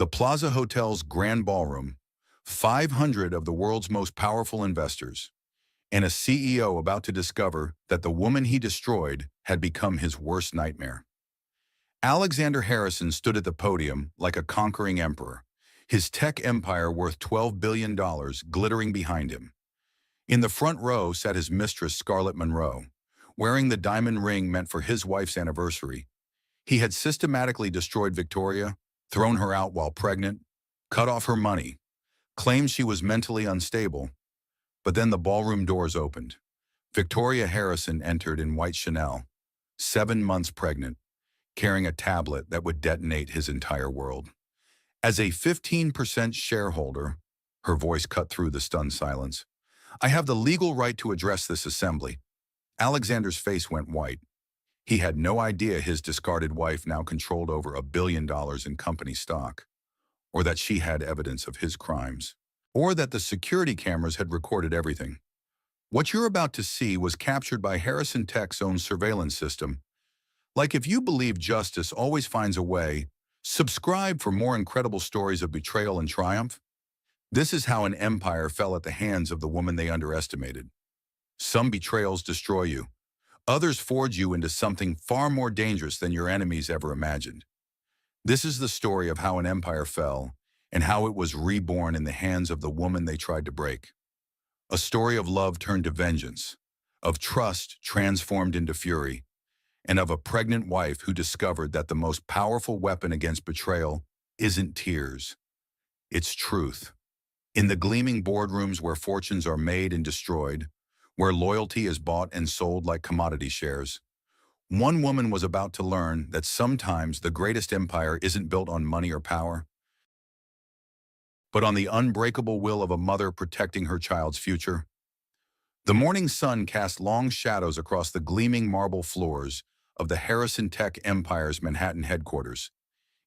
The Plaza Hotel's Grand Ballroom, 500 of the world's most powerful investors, and a CEO about to discover that the woman he destroyed had become his worst nightmare. Alexander Harrison stood at the podium like a conquering emperor, his tech empire worth $12 billion glittering behind him. In the front row sat his mistress Scarlett Monroe, wearing the diamond ring meant for his wife's anniversary. He had systematically destroyed Victoria, thrown her out while pregnant, cut off her money, claimed she was mentally unstable. But then the ballroom doors opened. Victoria Harrison entered in white Chanel, 7 months pregnant, carrying a tablet that would detonate his entire world. As a 15% shareholder, her voice cut through the stunned silence, I have the legal right to address this assembly. Alexander's face went white. He had no idea his discarded wife now controlled over $1 billion in company stock, or that she had evidence of his crimes, or that the security cameras had recorded everything. What you're about to see was captured by Harrison Tech's own surveillance system. Like if you believe justice always finds a way, subscribe for more incredible stories of betrayal and triumph. This is how an empire fell at the hands of the woman they underestimated. Some betrayals destroy you. Others forge you into something far more dangerous than your enemies ever imagined. This is the story of how an empire fell and how it was reborn in the hands of the woman they tried to break. A story of love turned to vengeance, of trust transformed into fury, and of a pregnant wife who discovered that the most powerful weapon against betrayal isn't tears, it's truth. In the gleaming boardrooms where fortunes are made and destroyed, where loyalty is bought and sold like commodity shares, one woman was about to learn that sometimes the greatest empire isn't built on money or power, but on the unbreakable will of a mother protecting her child's future. The morning sun cast long shadows across the gleaming marble floors of the Harrison Tech Empire's Manhattan headquarters,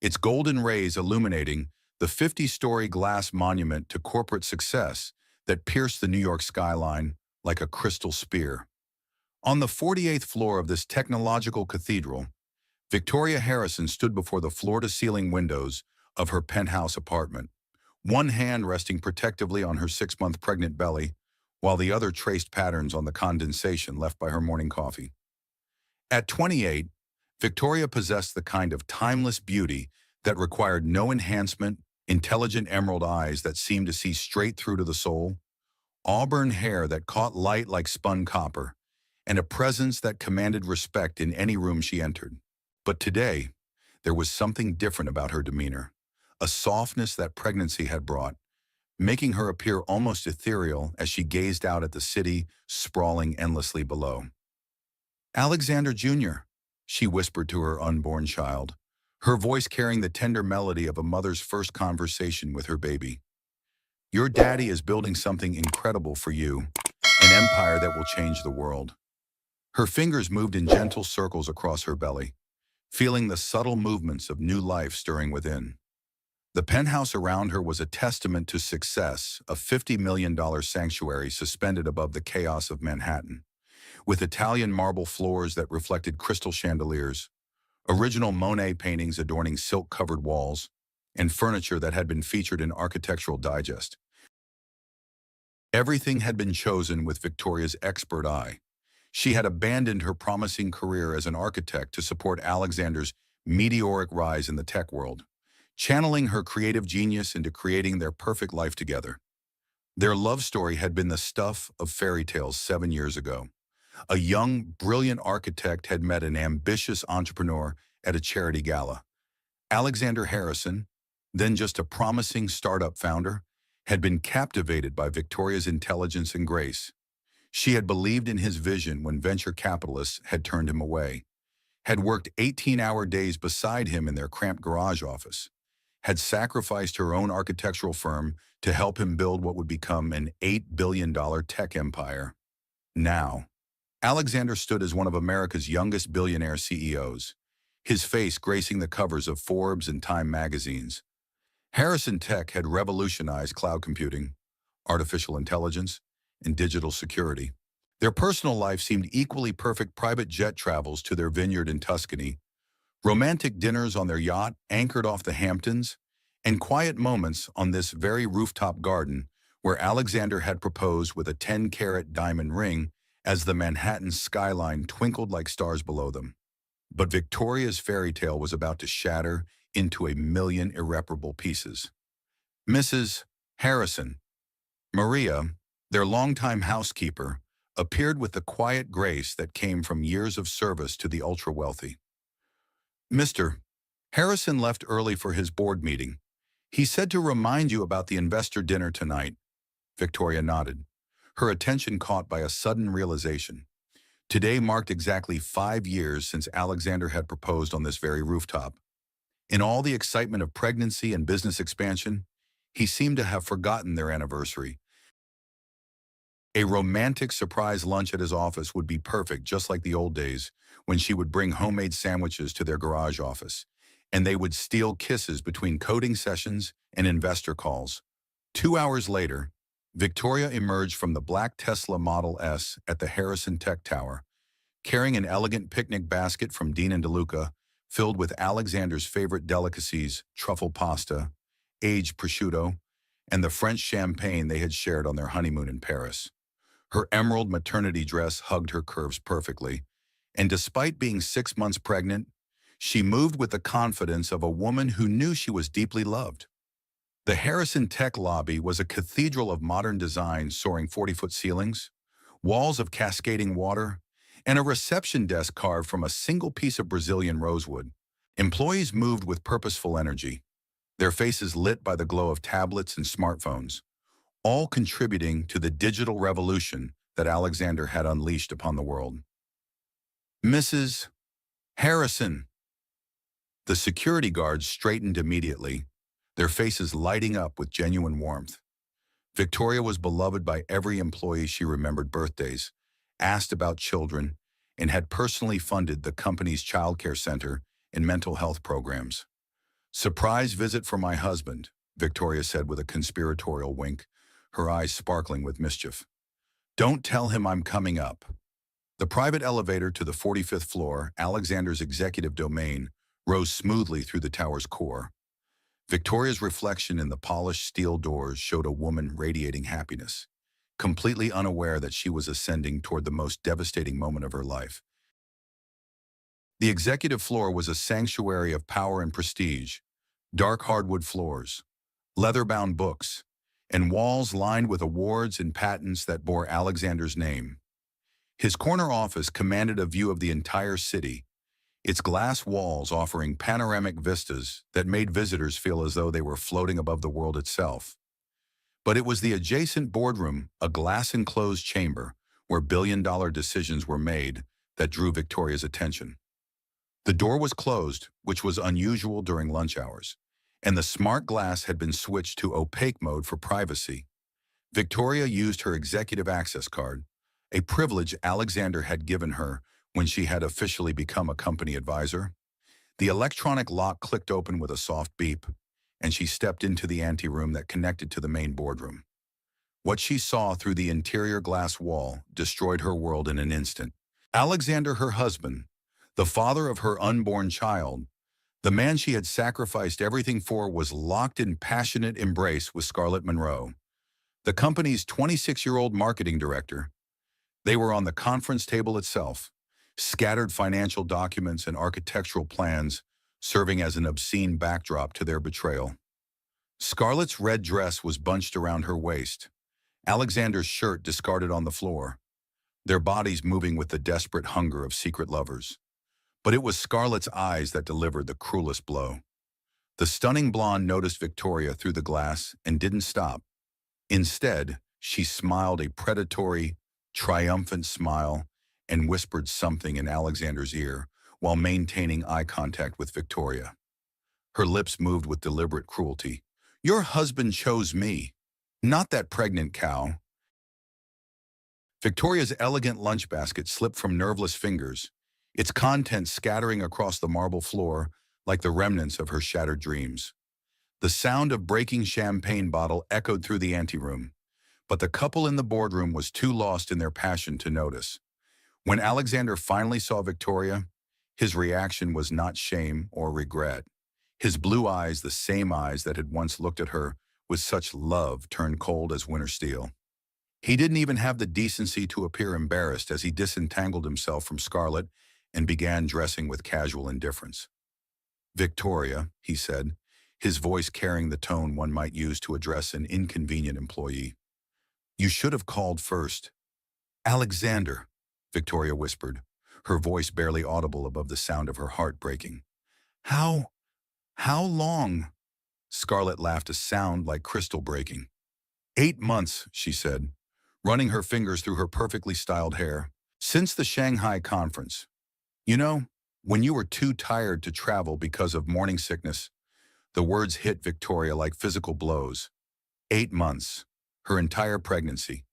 its golden rays illuminating the 50-story glass monument to corporate success that pierced the New York skyline like a crystal spear. On the 48th floor of this technological cathedral, Victoria Harrison stood before the floor-to-ceiling windows of her penthouse apartment, one hand resting protectively on her 6-month pregnant belly, while the other traced patterns on the condensation left by her morning coffee. At 28, Victoria possessed the kind of timeless beauty that required no enhancement, intelligent emerald eyes that seemed to see straight through to the soul, auburn hair that caught light like spun copper, and a presence that commanded respect in any room she entered. But today, there was something different about her demeanor, a softness that pregnancy had brought, making her appear almost ethereal as she gazed out at the city sprawling endlessly below. Alexander Jr., she whispered to her unborn child, her voice carrying the tender melody of a mother's first conversation with her baby. Your daddy is building something incredible for you, an empire that will change the world. Her fingers moved in gentle circles across her belly, feeling the subtle movements of new life stirring within. The penthouse around her was a testament to success, a $50 million sanctuary suspended above the chaos of Manhattan, with Italian marble floors that reflected crystal chandeliers, original Monet paintings adorning silk-covered walls, and furniture that had been featured in Architectural Digest. Everything had been chosen with Victoria's expert eye. She had abandoned her promising career as an architect to support Alexander's meteoric rise in the tech world, channeling her creative genius into creating their perfect life together. Their love story had been the stuff of fairy tales 7 years ago. A young, brilliant architect had met an ambitious entrepreneur at a charity gala. Alexander Harrison, then just a promising startup founder, had been captivated by Victoria's intelligence and grace. She had believed in his vision when venture capitalists had turned him away, had worked 18-hour days beside him in their cramped garage office, had sacrificed her own architectural firm to help him build what would become an $8 billion tech empire. Now, Alexander stood as one of America's youngest billionaire CEOs, his face gracing the covers of Forbes and Time magazines. Harrison Tech had revolutionized cloud computing, artificial intelligence, and digital security. Their personal life seemed equally perfect: private jet travels to their vineyard in Tuscany, romantic dinners on their yacht anchored off the Hamptons, and quiet moments on this very rooftop garden where Alexander had proposed with a 10-carat diamond ring as the Manhattan skyline twinkled like stars below them. But Victoria's fairy tale was about to shatter into a million irreparable pieces. Mrs. Harrison, Maria, their longtime housekeeper, appeared with the quiet grace that came from years of service to the ultra-wealthy. Mr. Harrison left early for his board meeting. He said to remind you about the investor dinner tonight. Victoria nodded, her attention caught by a sudden realization. Today marked exactly 5 years since Alexander had proposed on this very rooftop. In all the excitement of pregnancy and business expansion, he seemed to have forgotten their anniversary. A romantic surprise lunch at his office would be perfect, just like the old days, when she would bring homemade sandwiches to their garage office, and they would steal kisses between coding sessions and investor calls. 2 hours later, Victoria emerged from the black Tesla Model S at the Harrison Tech Tower, carrying an elegant picnic basket from Dean and DeLuca, filled with Alexander's favorite delicacies, truffle pasta, aged prosciutto, and the French champagne they had shared on their honeymoon in Paris. Her emerald maternity dress hugged her curves perfectly, and despite being 6 months pregnant, she moved with the confidence of a woman who knew she was deeply loved. The Harrison Tech lobby was a cathedral of modern design soaring 40-foot ceilings, walls of cascading water, and a reception desk carved from a single piece of Brazilian rosewood. Employees moved with purposeful energy, their faces lit by the glow of tablets and smartphones, all contributing to the digital revolution that Alexander had unleashed upon the world. Mrs. Harrison. The security guards straightened immediately, their faces lighting up with genuine warmth. Victoria was beloved by every employee. She remembered birthdays, asked about children, and had personally funded the company's childcare center and mental health programs. "Surprise visit for my husband," Victoria said with a conspiratorial wink, her eyes sparkling with mischief. "Don't tell him I'm coming up." The private elevator to the 45th floor, Alexander's executive domain, rose smoothly through the tower's core. Victoria's reflection in the polished steel doors showed a woman radiating happiness, completely unaware that she was ascending toward the most devastating moment of her life. The executive floor was a sanctuary of power and prestige, dark hardwood floors, leather-bound books, and walls lined with awards and patents that bore Alexander's name. His corner office commanded a view of the entire city, its glass walls offering panoramic vistas that made visitors feel as though they were floating above the world itself. But it was the adjacent boardroom, a glass-enclosed chamber where billion-dollar decisions were made, that drew Victoria's attention. The door was closed, which was unusual during lunch hours, and the smart glass had been switched to opaque mode for privacy. Victoria used her executive access card, a privilege Alexander had given her when she had officially become a company advisor. The electronic lock clicked open with a soft beep, and she stepped into the anteroom that connected to the main boardroom. What she saw through the interior glass wall destroyed her world in an instant. Alexander, her husband, the father of her unborn child, the man she had sacrificed everything for, was locked in passionate embrace with Scarlett Monroe, the company's 26-year-old marketing director. They were on the conference table itself, scattered financial documents and architectural plans serving as an obscene backdrop to their betrayal. Scarlett's red dress was bunched around her waist, Alexander's shirt discarded on the floor, their bodies moving with the desperate hunger of secret lovers. But it was Scarlett's eyes that delivered the cruelest blow. The stunning blonde noticed Victoria through the glass and didn't stop. Instead, she smiled a predatory, triumphant smile and whispered something in Alexander's ear while maintaining eye contact with Victoria. Her lips moved with deliberate cruelty. "Your husband chose me, not that pregnant cow." Victoria's elegant lunch basket slipped from nerveless fingers, its contents scattering across the marble floor like the remnants of her shattered dreams. The sound of breaking champagne bottle echoed through the anteroom, but the couple in the boardroom was too lost in their passion to notice. When Alexander finally saw Victoria, his reaction was not shame or regret. His blue eyes, the same eyes that had once looked at her with such love, turned cold as winter steel. He didn't even have the decency to appear embarrassed as he disentangled himself from Scarlett and began dressing with casual indifference. "Victoria," he said, his voice carrying the tone one might use to address an inconvenient employee. "You should have called first." "Alexander," Victoria whispered, her voice barely audible above the sound of her heart breaking. How long?" Scarlett laughed a sound like crystal breaking. "8 months," she said, running her fingers through her perfectly styled hair. "Since the Shanghai conference. You know, when you were too tired to travel because of morning sickness." The words hit Victoria like physical blows. 8 months. Her entire pregnancy.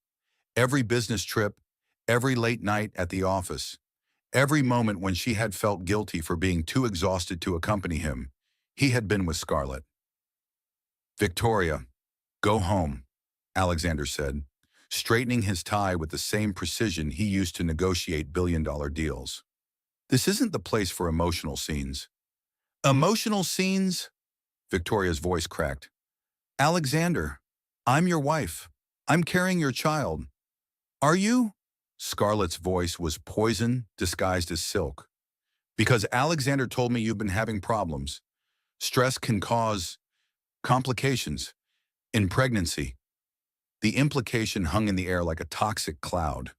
Every business trip, every late night at the office, every moment when she had felt guilty for being too exhausted to accompany him, he had been with Scarlett. "Victoria, go home," Alexander said, straightening his tie with the same precision he used to negotiate billion-dollar deals. "This isn't the place for emotional scenes." "Emotional scenes?" Victoria's voice cracked. "Alexander, I'm your wife. I'm carrying your child." "Are you?" Scarlett's voice was poison disguised as silk. "Because Alexander told me you've been having problems. Stress can cause complications in pregnancy." The implication hung in the air like a toxic cloud.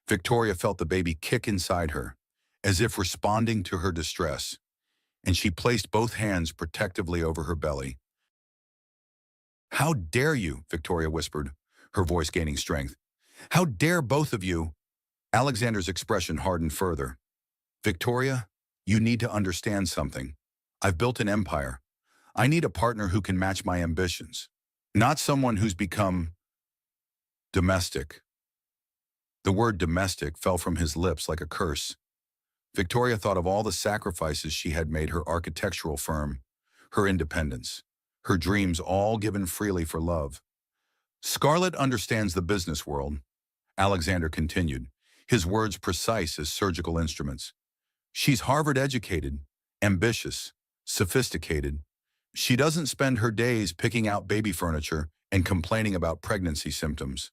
Victoria felt the baby kick inside her, as if responding to her distress, and she placed both hands protectively over her belly. "How dare you?" Victoria whispered, her voice gaining strength. "How dare both of you?" Alexander's expression hardened further. "Victoria, you need to understand something. I've built an empire. I need a partner who can match my ambitions, not someone who's become domestic." The word domestic fell from his lips like a curse. Victoria thought of all the sacrifices she had made: her architectural firm, her independence, her dreams, all given freely for love. "Scarlett understands the business world," Alexander continued, his words precise as surgical instruments. "She's Harvard-educated, ambitious, sophisticated. She doesn't spend her days picking out baby furniture and complaining about pregnancy symptoms."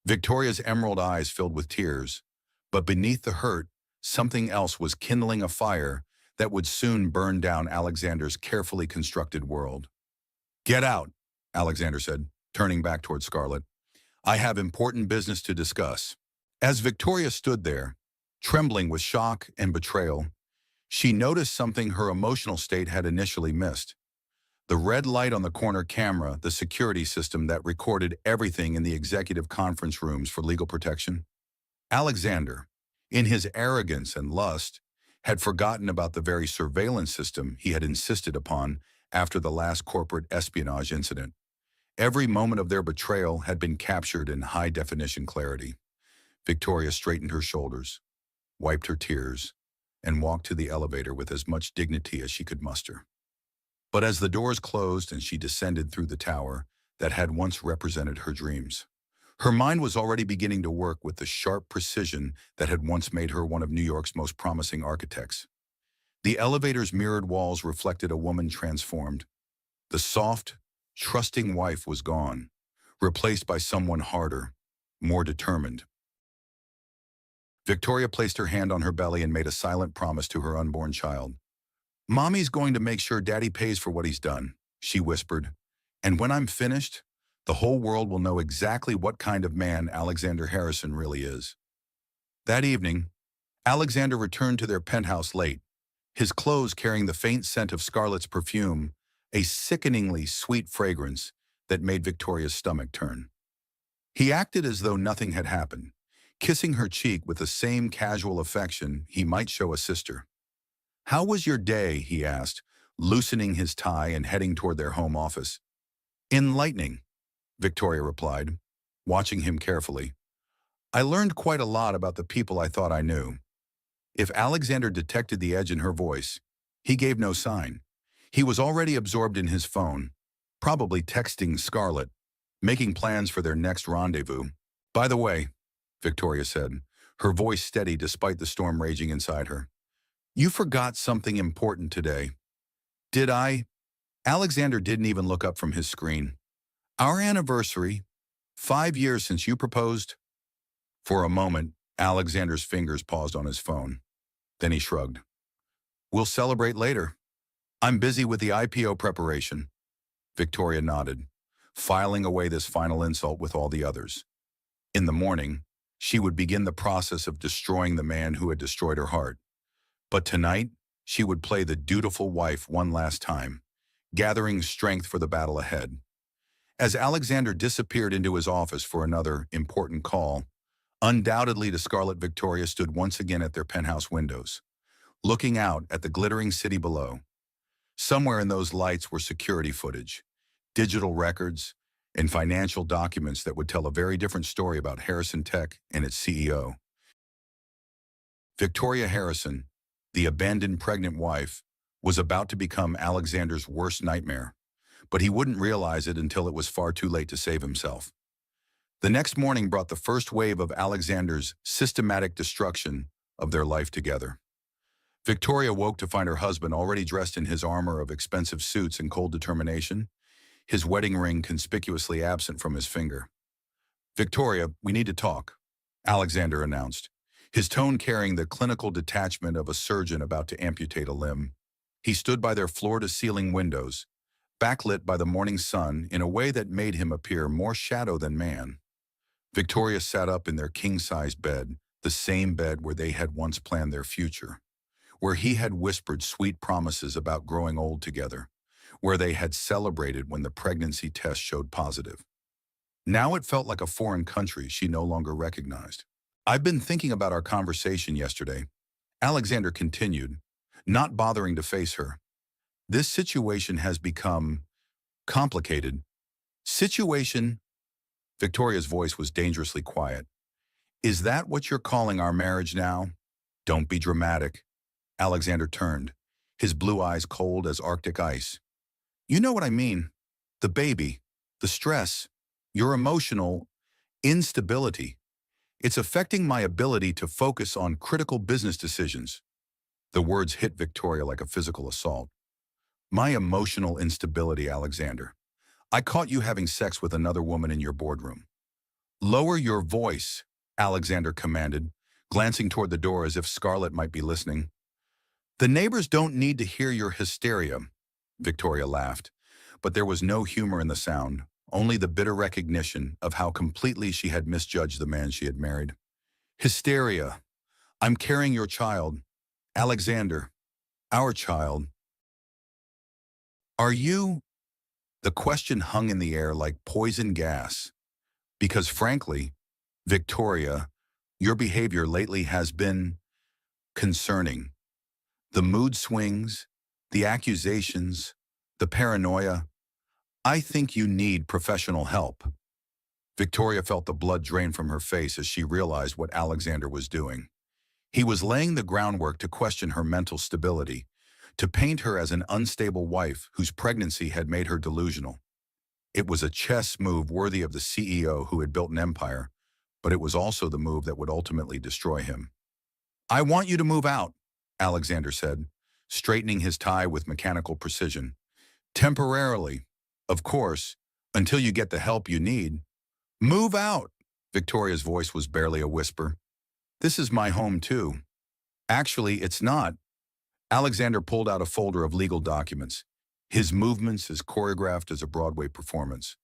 Victoria's emerald eyes filled with tears, but beneath the hurt, something else was kindling a fire that would soon burn down Alexander's carefully constructed world. "Get out," Alexander said, turning back toward Scarlett. "I have important business to discuss." As Victoria stood there, trembling with shock and betrayal, she noticed something her emotional state had initially missed. The red light on the corner camera, the security system that recorded everything in the executive conference rooms for legal protection. Alexander, in his arrogance and lust, had forgotten about the very surveillance system he had insisted upon after the last corporate espionage incident. Every moment of their betrayal had been captured in high-definition clarity. Victoria straightened her shoulders, wiped her tears, and walked to the elevator with as much dignity as she could muster. But as the doors closed and she descended through the tower that had once represented her dreams, her mind was already beginning to work with the sharp precision that had once made her one of New York's most promising architects. The elevator's mirrored walls reflected a woman transformed. The soft, trusting wife was gone, replaced by someone harder, more determined. Victoria placed her hand on her belly and made a silent promise to her unborn child. "Mommy's going to make sure Daddy pays for what he's done," she whispered. "And when I'm finished, the whole world will know exactly what kind of man Alexander Harrison really is." That evening, Alexander returned to their penthouse late, his clothes carrying the faint scent of Scarlett's perfume, a sickeningly sweet fragrance that made Victoria's stomach turn. He acted as though nothing had happened, kissing her cheek with the same casual affection he might show a sister. "How was your day?" he asked, loosening his tie and heading toward their home office. "Enlightening," Victoria replied, watching him carefully. "I learned quite a lot about the people I thought I knew." If Alexander detected the edge in her voice, he gave no sign. He was already absorbed in his phone, probably texting Scarlett, making plans for their next rendezvous. "By the way," Victoria said, her voice steady despite the storm raging inside her, "you forgot something important today." Did I? Alexander didn't even look up from his screen. Our anniversary, 5 years since you proposed? For a moment, Alexander's fingers paused on his phone. Then he shrugged. We'll celebrate later. I'm busy with the IPO preparation. Victoria nodded, filing away this final insult with all the others. In the morning, she would begin the process of destroying the man who had destroyed her heart. But tonight, she would play the dutiful wife one last time, gathering strength for the battle ahead. As Alexander disappeared into his office for another important call, undoubtedly the Scarlet Victoria stood once again at their penthouse windows, looking out at the glittering city below. Somewhere in those lights were security footage, digital records, and financial documents that would tell a very different story about Harrison Tech and its CEO. Victoria Harrison, the abandoned pregnant wife, was about to become Alexander's worst nightmare, but he wouldn't realize it until it was far too late to save himself. The next morning brought the first wave of Alexander's systematic destruction of their life together. Victoria woke to find her husband already dressed in his armor of expensive suits and cold determination, his wedding ring conspicuously absent from his finger. Victoria, we need to talk, Alexander announced, his tone carrying the clinical detachment of a surgeon about to amputate a limb. He stood by their floor-to-ceiling windows, backlit by the morning sun in a way that made him appear more shadow than man. Victoria sat up in their king-size bed, the same bed where they had once planned their future, where he had whispered sweet promises about growing old together, where they had celebrated when the pregnancy test showed positive. Now it felt like a foreign country she no longer recognized. I've been thinking about our conversation yesterday, Alexander continued, not bothering to face her. This situation has become complicated. Situation? Victoria's voice was dangerously quiet. Is that what you're calling our marriage now? Don't be dramatic. Alexander turned, his blue eyes cold as Arctic ice. You know what I mean. The baby, the stress, your emotional instability. It's affecting my ability to focus on critical business decisions. The words hit Victoria like a physical assault. My emotional instability, Alexander. I caught you having sex with another woman in your boardroom. Lower your voice, Alexander commanded, glancing toward the door as if Scarlett might be listening. The neighbors don't need to hear your hysteria, Victoria laughed, but there was no humor in the sound, only the bitter recognition of how completely she had misjudged the man she had married. Hysteria. I'm carrying your child. Alexander. Our child. Are you? The question hung in the air like poison gas. Because frankly, Victoria, your behavior lately has been concerning. The mood swings, the accusations, the paranoia. I think you need professional help. Victoria felt the blood drain from her face as she realized what Alexander was doing. He was laying the groundwork to question her mental stability, to paint her as an unstable wife whose pregnancy had made her delusional. It was a chess move worthy of the CEO who had built an empire, but it was also the move that would ultimately destroy him. I want you to move out, Alexander said, straightening his tie with mechanical precision. Temporarily, of course, until you get the help you need. Move out! Victoria's voice was barely a whisper. This is my home too. Actually, it's not. Alexander pulled out a folder of legal documents, his movements as choreographed as a Broadway performance.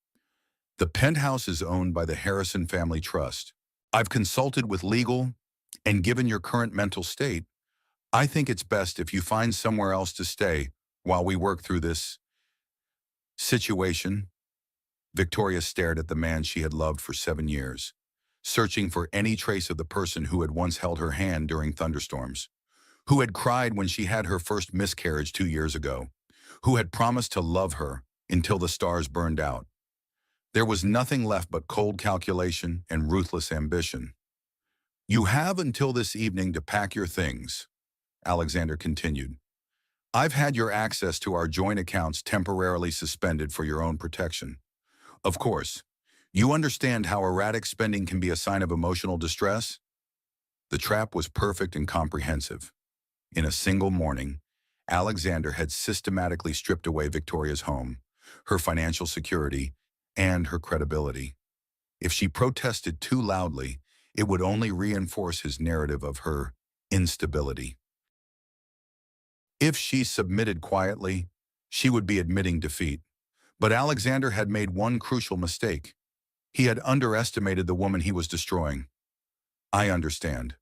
The penthouse is owned by the Harrison Family Trust. I've consulted with legal, and given your current mental state, I think it's best if you find somewhere else to stay while we work through this situation. Victoria stared at the man she had loved for 7 years, searching for any trace of the person who had once held her hand during thunderstorms, who had cried when she had her first miscarriage 2 years ago, who had promised to love her until the stars burned out. There was nothing left but cold calculation and ruthless ambition. You have until this evening to pack your things, Alexander continued. I've had your access to our joint accounts temporarily suspended for your own protection. Of course, you understand how erratic spending can be a sign of emotional distress? The trap was perfect and comprehensive. In a single morning, Alexander had systematically stripped away Victoria's home, her financial security, and her credibility. If she protested too loudly, it would only reinforce his narrative of her instability. If she submitted quietly, she would be admitting defeat. But Alexander had made one crucial mistake. He had underestimated the woman he was destroying. "I understand,"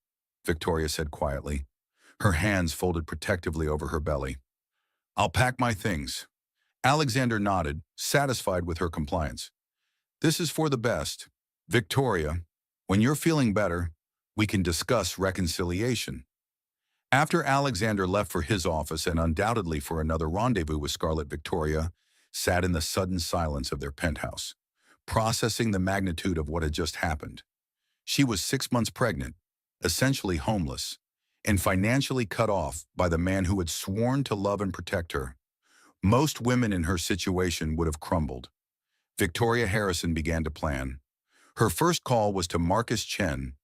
Victoria said quietly, her hands folded protectively over her belly. "I'll pack my things." Alexander nodded, satisfied with her compliance. "This is for the best. Victoria, when you're feeling better, we can discuss reconciliation." After Alexander left for his office and undoubtedly for another rendezvous with Scarlett, Victoria sat in the sudden silence of their penthouse, processing the magnitude of what had just happened. She was 6 months pregnant, essentially homeless, and financially cut off by the man who had sworn to love and protect her. Most women in her situation would have crumbled. Victoria Harrison began to plan. Her first call was to Marcus Chen,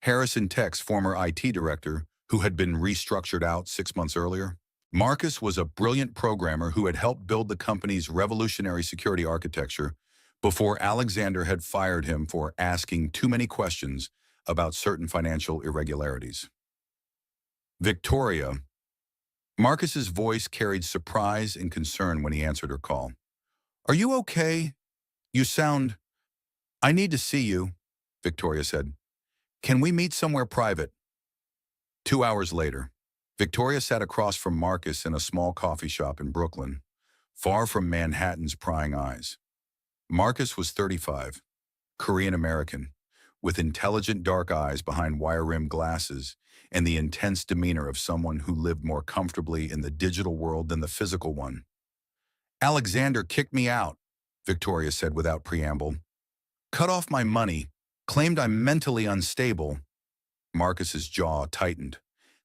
Harrison Tech's former IT director, who had been restructured out 6 months earlier. Marcus was a brilliant programmer who had helped build the company's revolutionary security architecture before Alexander had fired him for asking too many questions about certain financial irregularities. "Victoria." Marcus's voice carried surprise and concern when he answered her call. "Are you okay? You sound—" "I need to see you," Victoria said. "Can we meet somewhere private?" 2 hours later, Victoria sat across from Marcus in a small coffee shop in Brooklyn, far from Manhattan's prying eyes. Marcus was 35, Korean-American, with intelligent dark eyes behind wire-rimmed glasses and the intense demeanor of someone who lived more comfortably in the digital world than the physical one. "Alexander kicked me out," Victoria said without preamble. "Cut off my money, claimed I'm mentally unstable." Marcus's jaw tightened.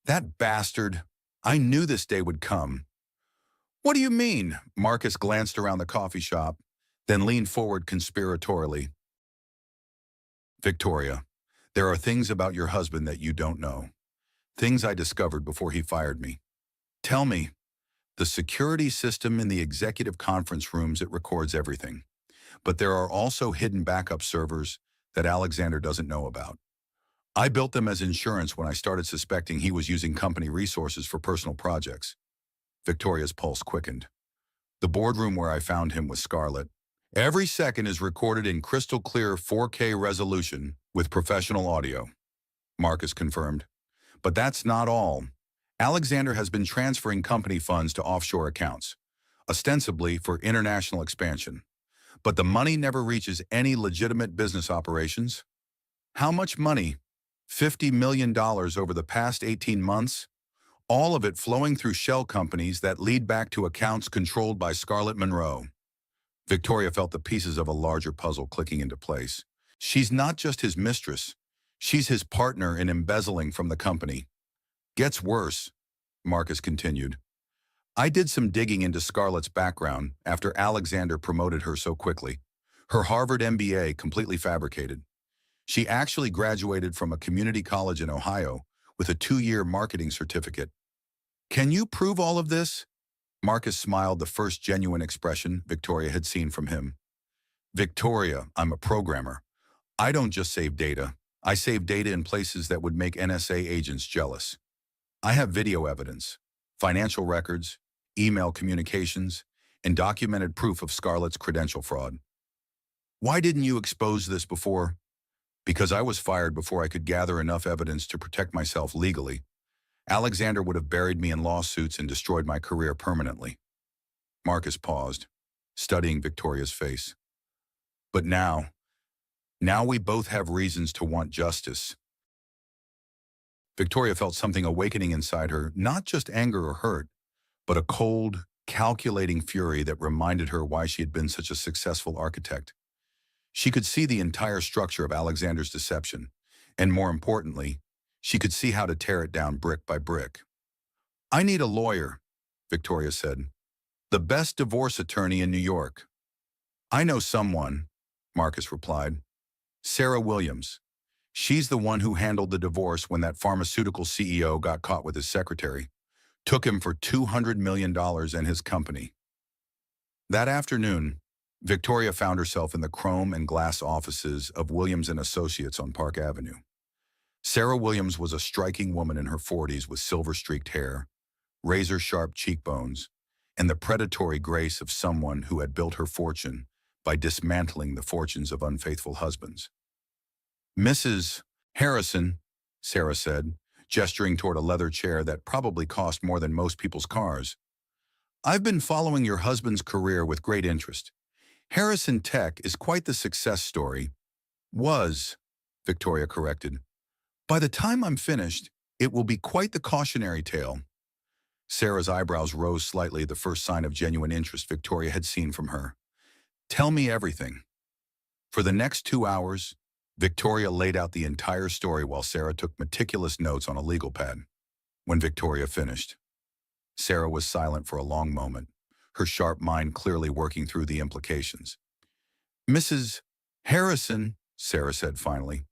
"That bastard! I knew this day would come." "What do you mean?" Marcus glanced around the coffee shop, then leaned forward conspiratorially. "Victoria, there are things about your husband that you don't know. Things I discovered before he fired me. Tell me." The security system in the executive conference rooms, it records everything. But there are also hidden backup servers that Alexander doesn't know about. I built them as insurance when I started suspecting he was using company resources for personal projects. Victoria's pulse quickened. "The boardroom where I found him with Scarlett. Every second is recorded in crystal clear 4K resolution with professional audio," Marcus confirmed. "But that's not all. Alexander has been transferring company funds to offshore accounts, ostensibly for international expansion. But the money never reaches any legitimate business operations." "How much money?" $50 million over the past 18 months, all of it flowing through shell companies that lead back to accounts controlled by Scarlett Monroe. Victoria felt the pieces of a larger puzzle clicking into place. She's not just his mistress, she's his partner in embezzling from the company. "Gets worse," Marcus continued. "I did some digging into Scarlett's background after Alexander promoted her so quickly. Her Harvard MBA completely fabricated. She actually graduated from a community college in Ohio with a 2-year marketing certificate." "Can you prove all of this?" Marcus smiled, the first genuine expression Victoria had seen from him. "Victoria, I'm a programmer. I don't just save data. I save data in places that would make NSA agents jealous. I have video evidence, financial records, email communications, and documented proof of Scarlett's credential fraud." "Why didn't you expose this before?" "Because I was fired before I could gather enough evidence to protect myself legally. Alexander would have buried me in lawsuits and destroyed my career permanently." Marcus paused, studying Victoria's face. "But now we both have reasons to want justice." Victoria felt something awakening inside her, not just anger or hurt, but a cold, calculating fury that reminded her why she had been such a successful architect. She could see the entire structure of Alexander's deception, and more importantly, she could see how to tear it down brick by brick. "I need a lawyer," Victoria said. "The best divorce attorney in New York." "I know someone," Marcus replied. "Sarah Williams. She's the one who handled the divorce when that pharmaceutical CEO got caught with his secretary. took him for $200 million and his company. That afternoon, Victoria found herself in the chrome and glass offices of Williams and Associates on Park Avenue. Sarah Williams was a striking woman in her 40s with silver-streaked hair, razor-sharp cheekbones, and the predatory grace of someone who had built her fortune by dismantling the fortunes of unfaithful husbands. "Mrs. Harrison," Sarah said, gesturing toward a leather chair that probably cost more than most people's cars, "I've been following your husband's career with great interest. Harrison Tech is quite the success story." "Was," Victoria corrected. "By the time I'm finished, it will be quite the cautionary tale." Sarah's eyebrows rose slightly, the first sign of genuine interest Victoria had seen from her. "Tell me everything." For the next 2 hours, Victoria laid out the entire story while Sarah took meticulous notes on a legal pad. When Victoria finished, Sarah was silent for a long moment, her sharp mind clearly working through the implications. "Mrs. Harrison," Sarah said finally,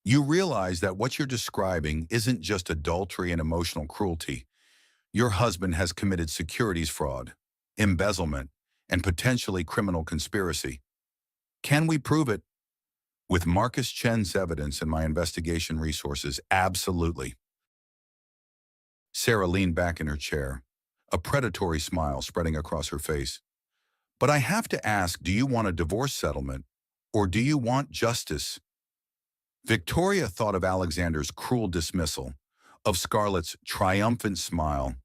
"you realize that what you're describing isn't just adultery and emotional cruelty. Your husband has committed securities fraud, embezzlement, and potentially criminal conspiracy. Can we prove it?" "With Marcus Chen's evidence and my investigation resources, absolutely." Sarah leaned back in her chair, a predatory smile spreading across her face. "But I have to ask, do you want a divorce settlement, or do you want justice?" Victoria thought of Alexander's cruel dismissal, of Scarlett's triumphant smile,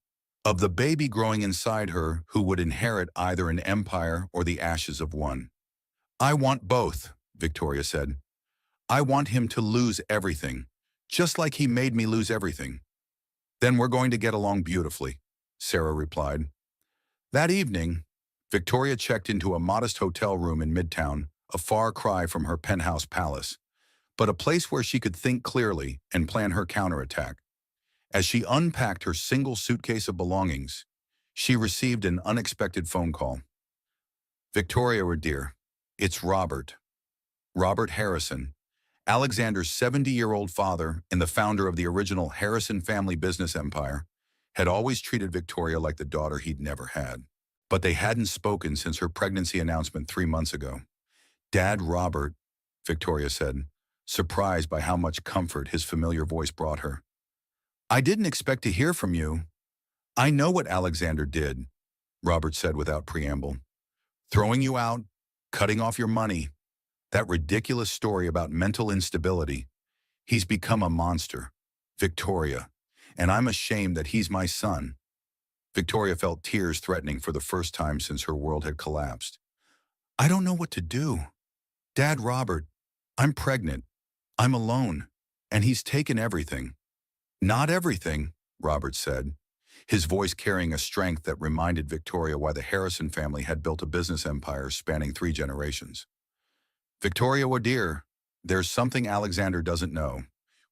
of the baby growing inside her who would inherit either an empire or the ashes of one. "I want both," Victoria said. "I want him to lose everything, just like he made me lose everything." "Then we're going to get along beautifully," Sarah replied. That evening, Victoria checked into a modest hotel room in Midtown, a far cry from her penthouse palace, but a place where she could think clearly and plan her counterattack. As she unpacked her single suitcase of belongings, she received an unexpected phone call. "Victoria, dear, it's Robert. Robert Harrison, Alexander's 70-year-old father and the founder of the original Harrison family business empire, had always treated Victoria like the daughter he'd never had. But they hadn't spoken since her pregnancy announcement 3 months ago. Dad Robert," Victoria said, surprised by how much comfort his familiar voice brought her. "I didn't expect to hear from you." "I know what Alexander did," Robert said without preamble. "Throwing you out, cutting off your money, that ridiculous story about mental instability. He's become a monster, Victoria, and I'm ashamed that he's my son." Victoria felt tears threatening for the first time since her world had collapsed. "I don't know what to do. Dad Robert, I'm pregnant. I'm alone, and he's taken everything." "Not everything," Robert said, his voice carrying a strength that reminded Victoria why the Harrison family had built a business empire spanning 3 generations. "Victoria, dear, there's something Alexander doesn't know.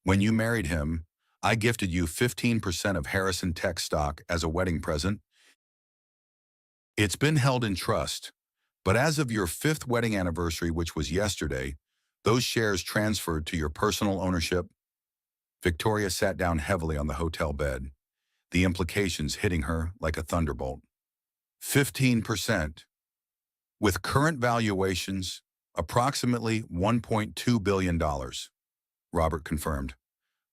When you married him, I gifted you 15% of Harrison Tech stock as a wedding present. It's been held in trust, but as of your 5th wedding anniversary, which was yesterday, those shares transferred to your personal ownership." Victoria sat down heavily on the hotel bed, the implications hitting her like a thunderbolt. 15%. With current valuations, approximately $1.2 billion, Robert confirmed.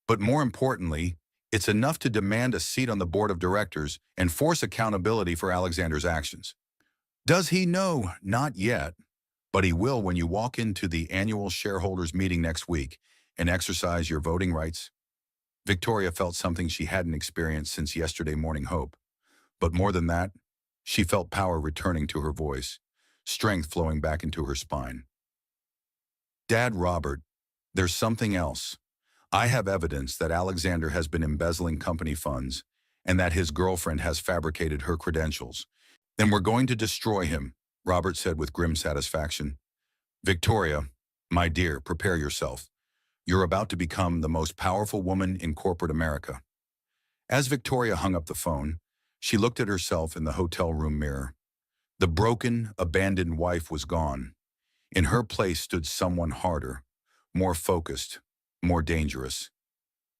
"But more importantly, it's enough to demand a seat on the board of directors and force accountability for Alexander's actions." "Does he know?" "Not yet, but he will when you walk into the annual shareholders meeting next week and exercise your voting rights." Victoria felt something she hadn't experienced since yesterday morning hope. But more than that, she felt power returning to her voice, strength flowing back into her spine. "Dad Robert, there's something else. I have evidence that Alexander has been embezzling company funds and that his girlfriend has fabricated her credentials. And we're going to destroy him," Robert said with grim satisfaction. "Victoria, my dear, prepare yourself. You're about to become the most powerful woman in corporate America." As Victoria hung up the phone, she looked at herself in the hotel room mirror. The broken, abandoned wife was gone. In her place stood someone harder, more focused, more dangerous.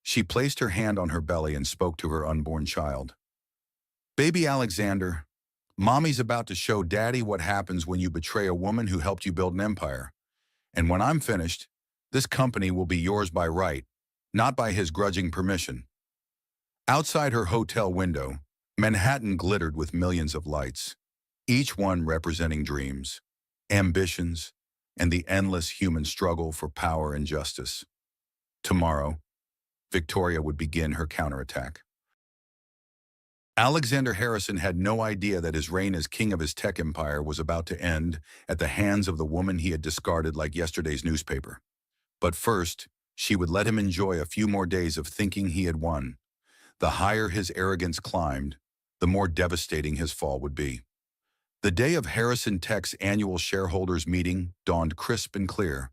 She placed her hand on her belly and spoke to her unborn child. Baby Alexander, Mommy's about to show Daddy what happens when you betray a woman who helped you build an empire. And when I'm finished, this company will be yours by right, not by his grudging permission. Outside her hotel window, Manhattan glittered with millions of lights, each one representing dreams, ambitions, and the endless human struggle for power and justice. Tomorrow, Victoria would begin her counterattack. Alexander Harrison had no idea that his reign as king of his tech empire was about to end at the hands of the woman he had discarded like yesterday's newspaper. But first, she would let him enjoy a few more days of thinking he had won. The higher his arrogance climbed, the more devastating his fall would be. The day of Harrison Tech's annual shareholders meeting dawned crisp and clear.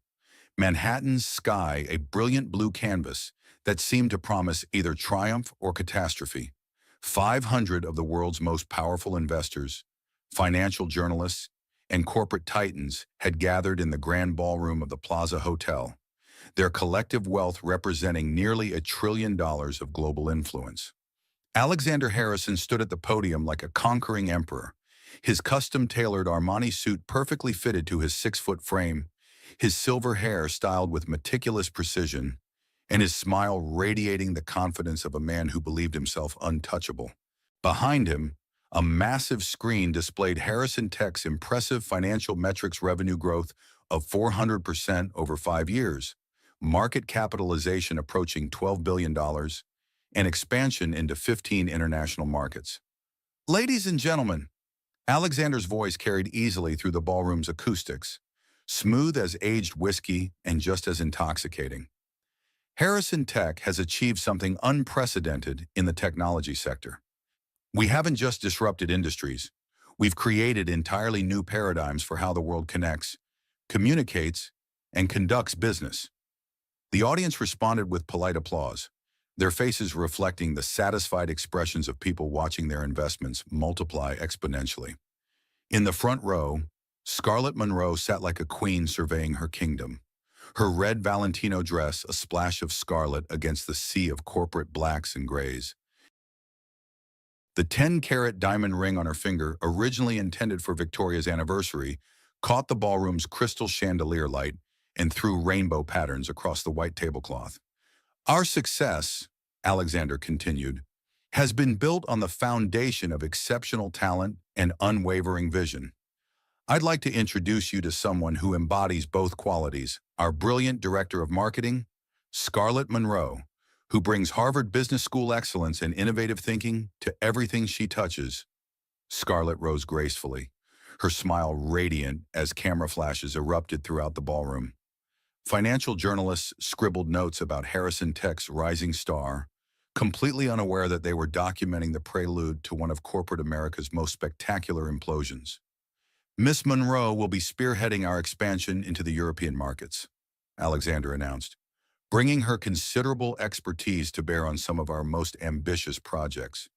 Manhattan's sky a brilliant blue canvas that seemed to promise either triumph or catastrophe. 500 of the world's most powerful investors, financial journalists, and corporate titans had gathered in the grand ballroom of the Plaza Hotel, their collective wealth representing nearly $1 trillion of global influence. Alexander Harrison stood at the podium like a conquering emperor, his custom-tailored Armani suit perfectly fitted to his 6-foot frame, his silver hair styled with meticulous precision, and his smile radiating the confidence of a man who believed himself untouchable. Behind him, a massive screen displayed Harrison Tech's impressive financial metrics revenue growth of 400% over 5 years, market capitalization approaching $12 billion, and expansion into 15 international markets. Ladies and gentlemen, Alexander's voice carried easily through the ballroom's acoustics, smooth as aged whiskey and just as intoxicating. Harrison Tech has achieved something unprecedented in the technology sector. We haven't just disrupted industries. We've created entirely new paradigms for how the world connects, communicates, and conducts business. The audience responded with polite applause, their faces reflecting the satisfied expressions of people watching their investments multiply exponentially. In the front row, Scarlett Monroe sat like a queen surveying her kingdom. Her red Valentino dress a splash of scarlet against the sea of corporate blacks and grays. The 10-carat diamond ring on her finger, originally intended for Victoria's anniversary, caught the ballroom's crystal chandelier light and threw rainbow patterns across the white tablecloth. Our success, Alexander continued, has been built on the foundation of exceptional talent and unwavering vision. I'd like to introduce you to someone who embodies both qualities, our brilliant director of marketing, Scarlett Monroe, who brings Harvard Business School excellence and innovative thinking to everything she touches. Scarlett rose gracefully, her smile radiant as camera flashes erupted throughout the ballroom. Financial journalists scribbled notes about Harrison Tech's rising star, completely unaware that they were documenting the prelude to one of corporate America's most spectacular implosions. Miss Monroe will be spearheading our expansion into the European markets, Alexander announced, bringing her considerable expertise to bear on some of our most ambitious projects.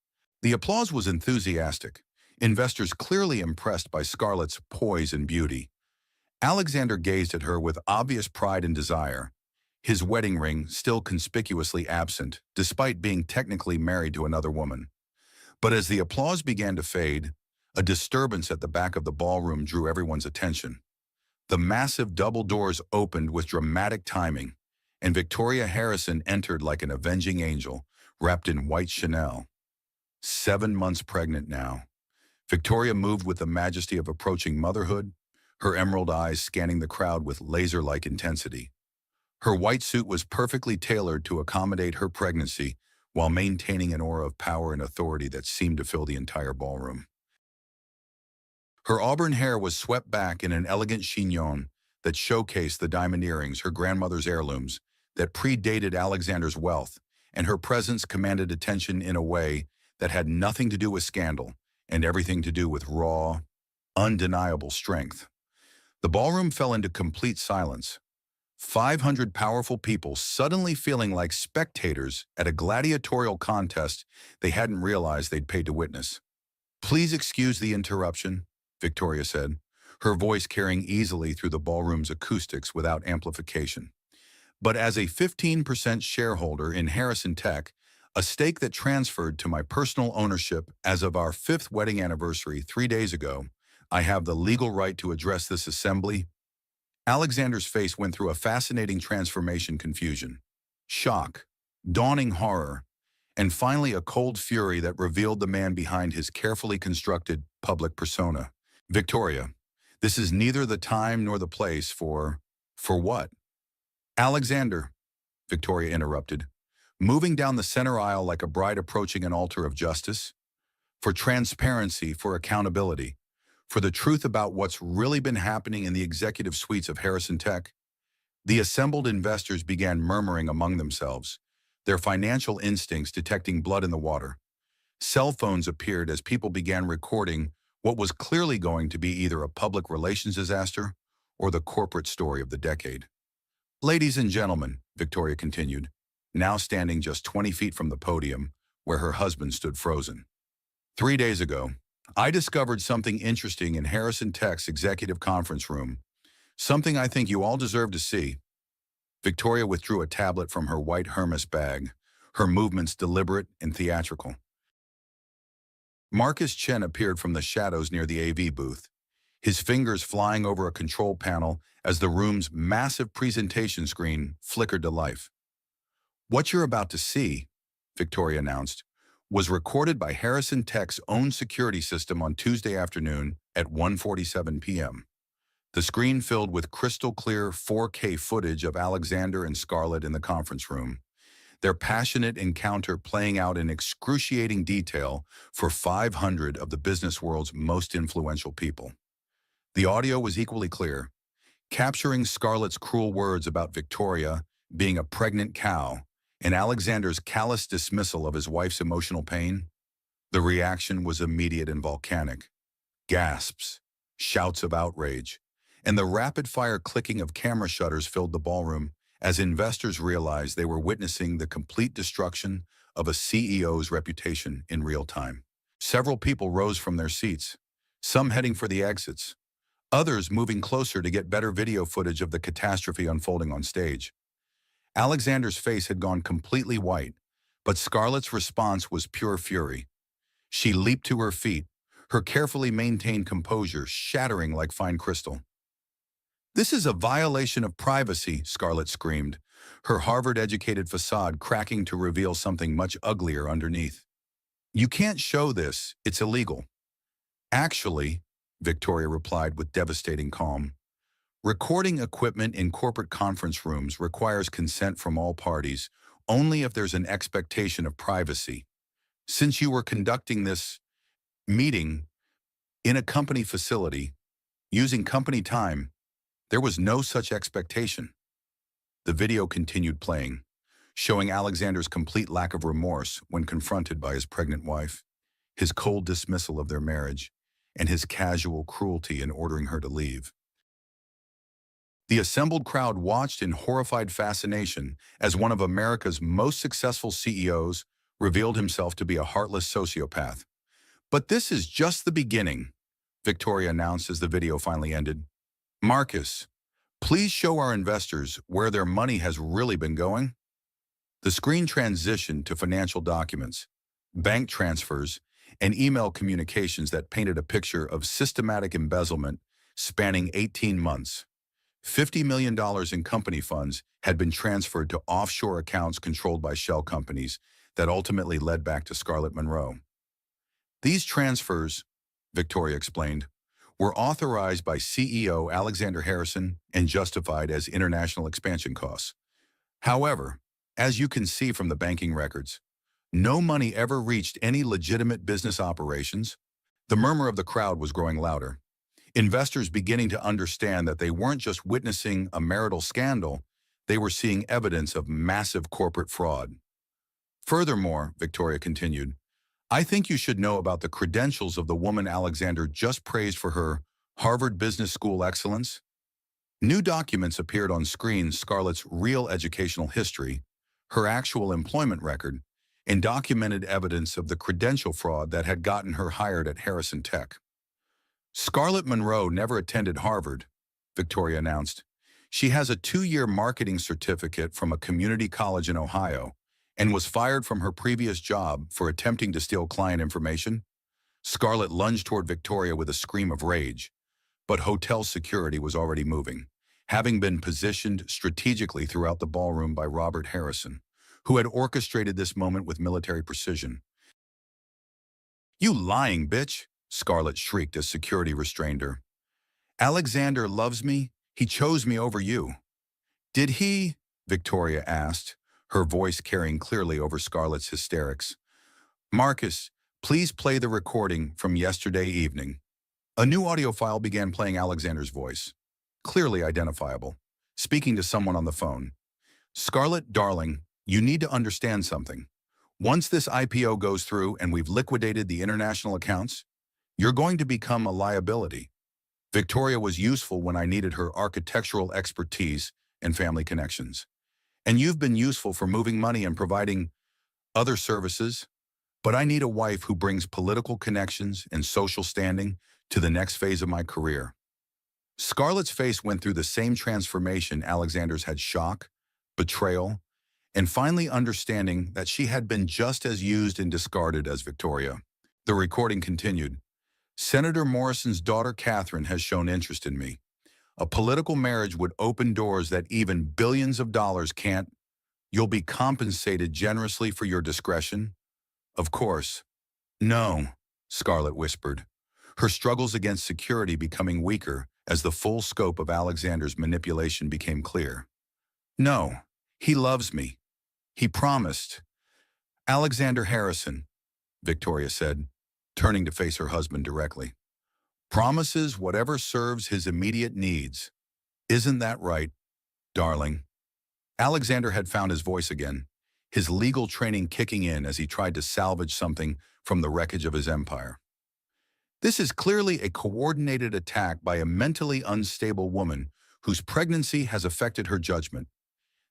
The applause was enthusiastic, investors clearly impressed by Scarlett's poise and beauty. Alexander gazed at her with obvious pride and desire, his wedding ring still conspicuously absent, despite being technically married to another woman. But as the applause began to fade, a disturbance at the back of the ballroom drew everyone's attention. The massive double doors opened with dramatic timing, and Victoria Harrison entered like an avenging angel, wrapped in white Chanel. 7 months pregnant now, Victoria moved with the majesty of approaching motherhood, her emerald eyes scanning the crowd with laser-like intensity. Her white suit was perfectly tailored to accommodate her pregnancy while maintaining an aura of power and authority that seemed to fill the entire ballroom. Her auburn hair was swept back in an elegant chignon that showcased the diamond earrings, her grandmother's heirlooms, that predated Alexander's wealth, and her presence commanded attention in a way that had nothing to do with scandal and everything to do with raw, undeniable strength. The ballroom fell into complete silence, 500 powerful people suddenly feeling like spectators at a gladiatorial contest they hadn't realized they'd paid to witness. "Please excuse the interruption," Victoria said, her voice carrying easily through the ballroom's acoustics without amplification. "But as a 15% shareholder in Harrison Tech, a stake that transferred to my personal ownership as of our 5th wedding anniversary 3 days ago. I have the legal right to address this assembly. Alexander's face went through a fascinating transformation: confusion, shock, dawning horror, and finally a cold fury that revealed the man behind his carefully constructed public persona. Victoria, this is neither the time nor the place for... For what? Alexander, Victoria interrupted, moving down the center aisle like a bride approaching an altar of justice. For transparency, for accountability, for the truth about what's really been happening in the executive suites of Harrison Tech. The assembled investors began murmuring among themselves, their financial instincts detecting blood in the water. Cell phones appeared as people began recording what was clearly going to be either a public relations disaster or the corporate story of the decade. Ladies and gentlemen, Victoria continued, now standing just 20 feet from the podium where her husband stood frozen. 3 days ago, I discovered something interesting in Harrison Tech's executive conference room, something I think you all deserve to see. Victoria withdrew a tablet from her white Hermes bag, her movements deliberate and theatrical. Marcus Chen appeared from the shadows near the AV booth, his fingers flying over a control panel as the room's massive presentation screen flickered to life. What you're about to see, Victoria announced, was recorded by Harrison Tech's own security system on Tuesday afternoon at 1:47 p.m. The screen filled with crystal-clear 4K footage of Alexander and Scarlett in the conference room, their passionate encounter playing out in excruciating detail for 500 of the business world's most influential people. The audio was equally clear, capturing Scarlett's cruel words about Victoria being a pregnant cow and Alexander's callous dismissal of his wife's emotional pain. The reaction was immediate and volcanic. Gasps, shouts of outrage, and the rapid-fire clicking of camera shutters filled the ballroom as investors realized they were witnessing the complete destruction of a CEO's reputation in real time. Several people rose from their seats, some heading for the exits, others moving closer to get better video footage of the catastrophe unfolding on stage. Alexander's face had gone completely white, but Scarlett's response was pure fury. She leaped to her feet, her carefully maintained composure shattering like fine crystal. "This is a violation of privacy," Scarlett screamed, her Harvard-educated facade cracking to reveal something much uglier underneath. "You can't show this, it's illegal." "Actually," Victoria replied with devastating calm, "recording equipment in corporate conference rooms requires consent from all parties only if there's an expectation of privacy. Since you were conducting this meeting in a company facility, using company time, there was no such expectation." The video continued playing, showing Alexander's complete lack of remorse when confronted by his pregnant wife, his cold dismissal of their marriage, and his casual cruelty in ordering her to leave. The assembled crowd watched in horrified fascination as one of America's most successful CEOs revealed himself to be a heartless sociopath. "But this is just the beginning," Victoria announced as the video finally ended. "Marcus, please show our investors where their money has really been going." The screen transitioned to financial documents, bank transfers, and email communications that painted a picture of systematic embezzlement spanning 18 months. $50 million in company funds had been transferred to offshore accounts controlled by shell companies that ultimately led back to Scarlett Monroe. "These transfers," Victoria explained, "were authorized by CEO Alexander Harrison and justified as international expansion costs. However, as you can see from the banking records, no money ever reached any legitimate business operations." The murmur of the crowd was growing louder, investors beginning to understand that they weren't just witnessing a marital scandal, they were seeing evidence of massive corporate fraud. "Furthermore," Victoria continued, "I think you should know about the credentials of the woman Alexander just praised for her Harvard Business School excellence." New documents appeared on screen: Scarlett's real educational history, her actual employment record, and documented evidence of the credential fraud that had gotten her hired at Harrison Tech. "Scarlett Monroe never attended Harvard," Victoria announced. "She has a 2-year marketing certificate from a community college in Ohio, and was fired from her previous job for attempting to steal client information. Scarlett lunged toward Victoria with a scream of rage, but hotel security was already moving, having been positioned strategically throughout the ballroom by Robert Harrison, who had orchestrated this moment with military precision. "You lying bitch!" Scarlett shrieked as security restrained her. "Alexander loves me. He chose me over you." "Did he?" Victoria asked, her voice carrying clearly over Scarlett's hysterics. "Marcus, please play the recording from yesterday evening." A new audio file began playing Alexander's voice, clearly identifiable, speaking to someone on the phone. "Scarlett, darling, you need to understand something. Once this IPO goes through and we've liquidated the international accounts, you're going to become a liability. Victoria was useful when I needed her architectural expertise and family connections. And you've been useful for moving money and providing other services. But I need a wife who brings political connections and social standing to the next phase of my career." Scarlett's face went through the same transformation Alexander's had: shock, betrayal, and finally understanding that she had been just as used and discarded as Victoria. The recording continued. "Senator Morrison's daughter Catherine has shown interest in me. A political marriage would open doors that even billions of dollars can't. You'll be compensated generously for your discretion." "Of course." "No," Scarlett whispered, her struggles against security becoming weaker as the full scope of Alexander's manipulation became clear. "No, he loves me. He promised." "Alexander Harrison," Victoria said, turning to face her husband directly, "promises whatever serves his immediate needs. Isn't that right, darling?" Alexander had found his voice again, his legal training kicking in as he tried to salvage something from the wreckage of his empire. "This is clearly a coordinated attack by a mentally unstable woman whose pregnancy has affected her judgment.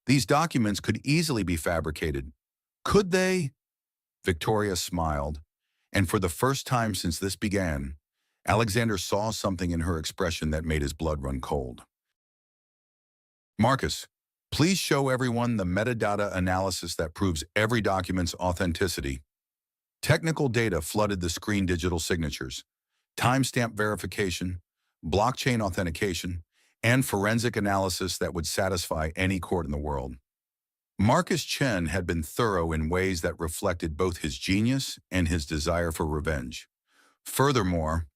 These documents could easily be fabricated. Could they?" Victoria smiled, and for the first time since this began, Alexander saw something in her expression that made his blood run cold. "Marcus, please show everyone the metadata analysis that proves every document's authenticity." Technical data flooded the screen: digital signatures, timestamp verification, blockchain authentication, and forensic analysis that would satisfy any court in the world. Marcus Chen had been thorough in ways that reflected both his genius and his desire for revenge. "Furthermore,"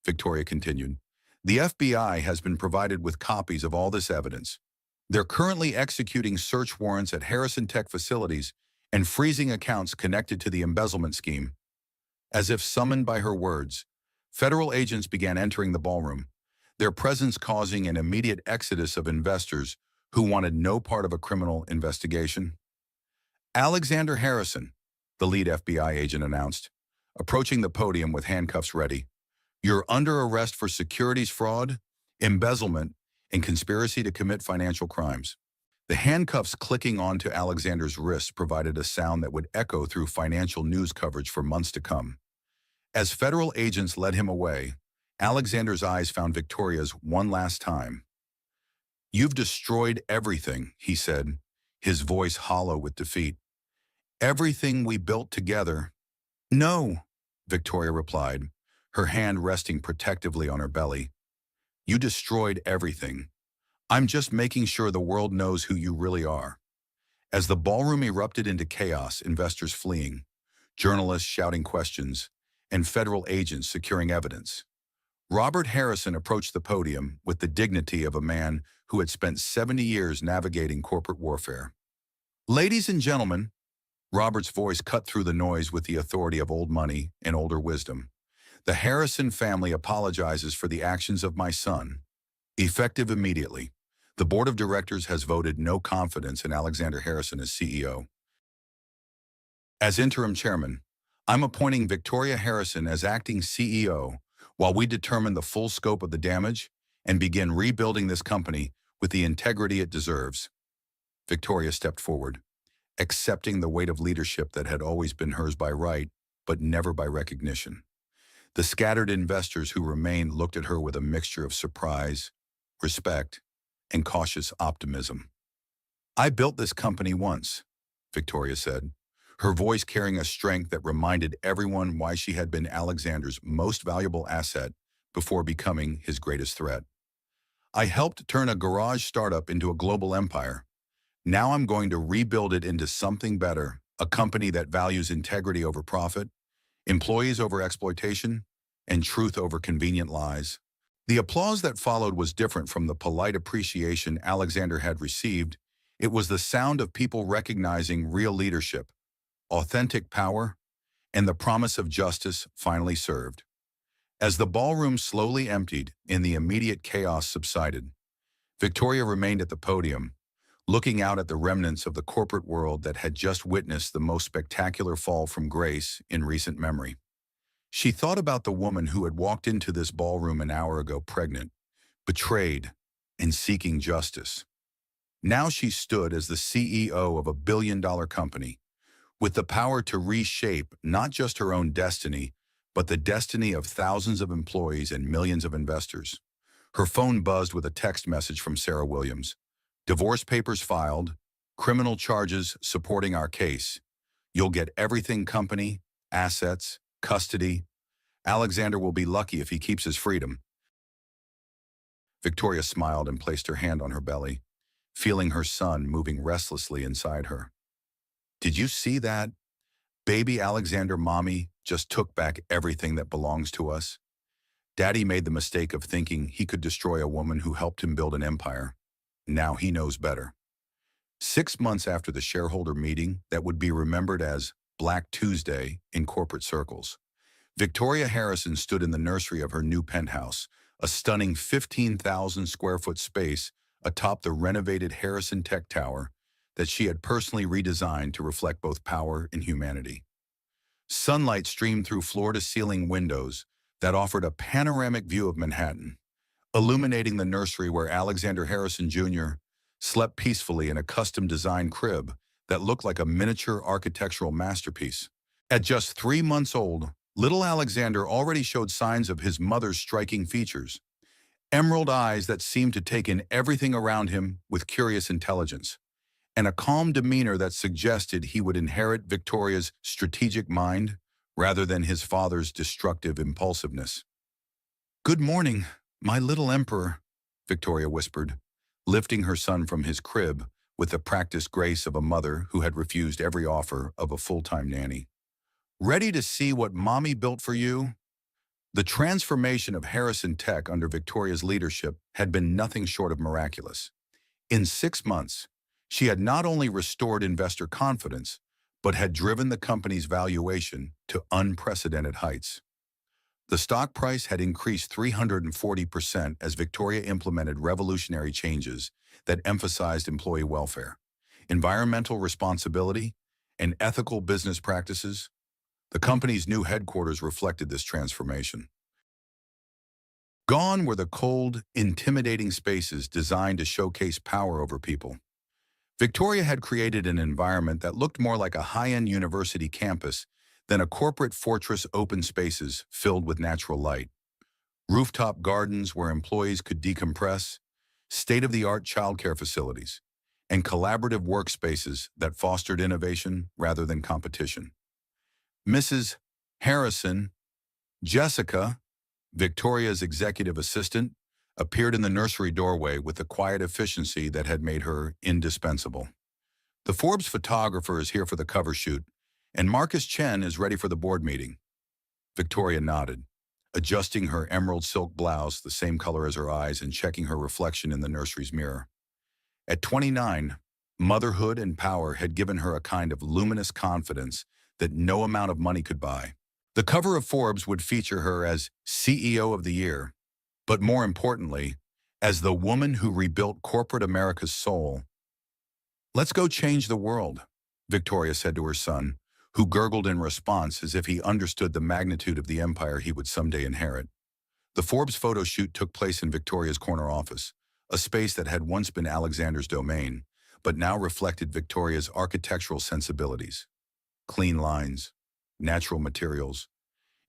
Victoria continued, "the FBI has been provided with copies of all this evidence. They're currently executing search warrants at Harrison Tech facilities and freezing accounts connected to the embezzlement scheme." As if summoned by her words, federal agents began entering the ballroom, their presence causing an immediate exodus of investors who wanted no part of a criminal investigation. "Alexander Harrison," the lead FBI agent announced, approaching the podium with handcuffs ready, "you're under arrest for securities fraud, embezzlement, and conspiracy to commit financial crimes." The handcuffs clicking onto Alexander's wrists provided a sound that would echo through financial news coverage for months to come. As federal agents led him away, Alexander's eyes found Victoria's one last time. "You've destroyed everything," he said, his voice hollow with defeat. "Everything we built together." "No," Victoria replied, her hand resting protectively on her belly. "You destroyed everything. I'm just making sure the world knows who you really are." As the ballroom erupted into chaos, investors fleeing, journalists shouting questions, and federal agents securing evidence, Robert Harrison approached the podium with the dignity of a man who had spent 70 years navigating corporate warfare. "Ladies and gentlemen," Robert's voice cut through the noise with the authority of old money and older wisdom, "the Harrison family apologizes for the actions of my son. Effective immediately, the board of directors has voted no confidence in Alexander Harrison as CEO. As interim chairman, I'm appointing Victoria Harrison as acting CEO while we determine the full scope of the damage and begin rebuilding this company with the integrity it deserves." Victoria stepped forward, accepting the weight of leadership that had always been hers by right, but never by recognition. The scattered investors who remained looked at her with a mixture of surprise, respect, and cautious optimism. "I built this company once," Victoria said, her voice carrying a strength that reminded everyone why she had been Alexander's most valuable asset before becoming his greatest threat. I helped turn a garage startup into a global empire. Now I'm going to rebuild it into something better, a company that values integrity over profit, employees over exploitation, and truth over convenient lies. The applause that followed was different from the polite appreciation Alexander had received. It was the sound of people recognizing real leadership, authentic power, and the promise of justice finally served. As the ballroom slowly emptied and the immediate chaos subsided, Victoria remained at the podium, looking out at the remnants of the corporate world that had just witnessed the most spectacular fall from grace in recent memory. She thought about the woman who had walked into this ballroom an hour ago pregnant, betrayed, and seeking justice. Now she stood as the CEO of a billion-dollar company, with the power to reshape not just her own destiny, but the destiny of thousands of employees and millions of investors. Her phone buzzed with a text message from Sarah Williams. Divorce papers filed, criminal charges supporting our case. You'll get everything: company, assets, custody. Alexander will be lucky if he keeps his freedom. Victoria smiled and placed her hand on her belly, feeling her son moving restlessly inside her. Did you see that? Baby Alexander, mommy just took back everything that belongs to us. Daddy made the mistake of thinking he could destroy a woman who helped him build an empire. Now he knows better. 6 months after the shareholder meeting that would be remembered as Black Tuesday in corporate circles, Victoria Harrison stood in the nursery of her new penthouse, a stunning 15,000 square foot space atop the renovated Harrison Tech Tower that she had personally redesigned to reflect both power and humanity. Sunlight streamed through floor-to-ceiling windows that offered a panoramic view of Manhattan, illuminating the nursery where Alexander Harrison Jr. slept peacefully in a custom-designed crib that looked like a miniature architectural masterpiece. At just 3 months old, little Alexander already showed signs of his mother's striking features: emerald eyes that seemed to take in everything around him with curious intelligence, and a calm demeanor that suggested he would inherit Victoria's strategic mind rather than his father's destructive impulsiveness. "Good morning, my little emperor," Victoria whispered, lifting her son from his crib with the practiced grace of a mother who had refused every offer of a full-time nanny. "Ready to see what mommy built for you?" The transformation of Harrison Tech under Victoria's leadership had been nothing short of miraculous. In 6 months, she had not only restored investor confidence, but had driven the company's valuation to unprecedented heights. The stock price had increased 340% as Victoria implemented revolutionary changes that emphasized employee welfare, environmental responsibility, and ethical business practices. The company's new headquarters reflected this transformation. Gone were the cold, intimidating spaces designed to showcase power over people. Victoria had created an environment that looked more like a high-end university campus than a corporate fortress: open spaces filled with natural light, rooftop gardens where employees could decompress, state-of-the-art childcare facilities, and collaborative workspaces that fostered innovation rather than competition. Mrs. Harrison, Jessica, Victoria's executive assistant, appeared in the nursery doorway with the quiet efficiency that had made her indispensable. "The Forbes photographer is here for the cover shoot, and Marcus Chen is ready for the board meeting." Victoria nodded, adjusting her emerald silk blouse the same color as her eyes and checking her reflection in the nursery's mirror. At 29, motherhood and power had given her a kind of luminous confidence that no amount of money could buy. The cover of Forbes would feature her as CEO of the Year, but more importantly, as the woman who rebuilt corporate America's soul. "Let's go change the world," Victoria said to her son, who gurgled in response as if he understood the magnitude of the empire he would someday inherit. The Forbes photo shoot took place in Victoria's corner office, a space that had once been Alexander's domain, but now reflected Victoria's architectural sensibilities. Clean lines, natural materials,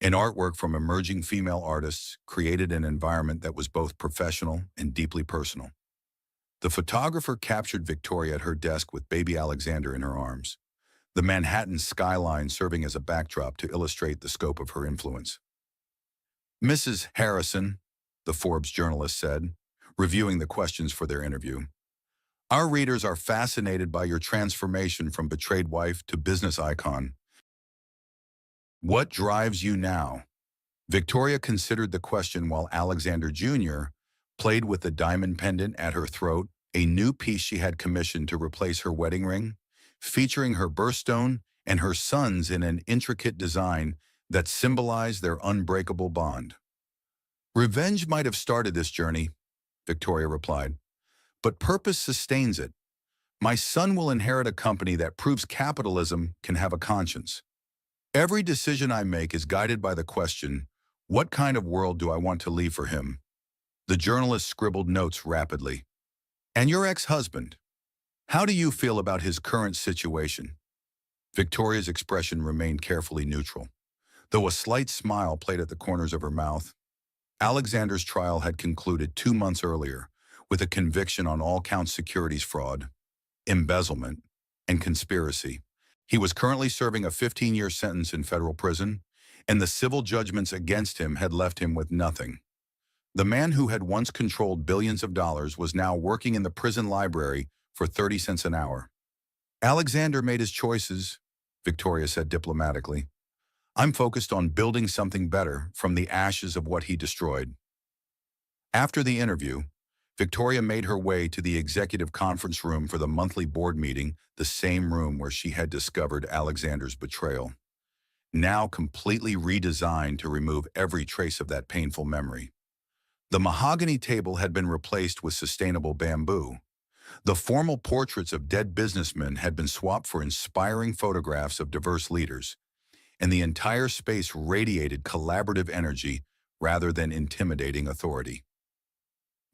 and artwork from emerging female artists created an environment that was both professional and deeply personal. The photographer captured Victoria at her desk with baby Alexander in her arms. the Manhattan skyline serving as a backdrop to illustrate the scope of her influence. "Mrs. Harrison," the Forbes journalist said, reviewing the questions for their interview, "our readers are fascinated by your transformation from betrayed wife to business icon. What drives you now?" Victoria considered the question while Alexander Jr. played with the diamond pendant at her throat, a new piece she had commissioned to replace her wedding ring, featuring her birthstone and her son's in an intricate design that symbolized their unbreakable bond. "Revenge might have started this journey," Victoria replied, "but purpose sustains it. My son will inherit a company that proves capitalism can have a conscience. Every decision I make is guided by the question, what kind of world do I want to leave for him?" The journalist scribbled notes rapidly. "And your ex-husband, how do you feel about his current situation?" Victoria's expression remained carefully neutral, though a slight smile played at the corners of her mouth. Alexander's trial had concluded 2 months earlier, with a conviction on all counts: securities fraud, embezzlement, and conspiracy. He was currently serving a 15-year sentence in federal prison, and the civil judgments against him had left him with nothing. The man who had once controlled billions of dollars was now working in the prison library for 30 cents an hour. "Alexander made his choices," Victoria said diplomatically. "I'm focused on building something better from the ashes of what he destroyed." After the interview, Victoria made her way to the executive conference room for the monthly board meeting, the same room where she had discovered Alexander's betrayal, now completely redesigned to remove every trace of that painful memory. The mahogany table had been replaced with sustainable bamboo. The formal portraits of dead businessmen had been swapped for inspiring photographs of diverse leaders, and the entire space radiated collaborative energy rather than intimidating authority.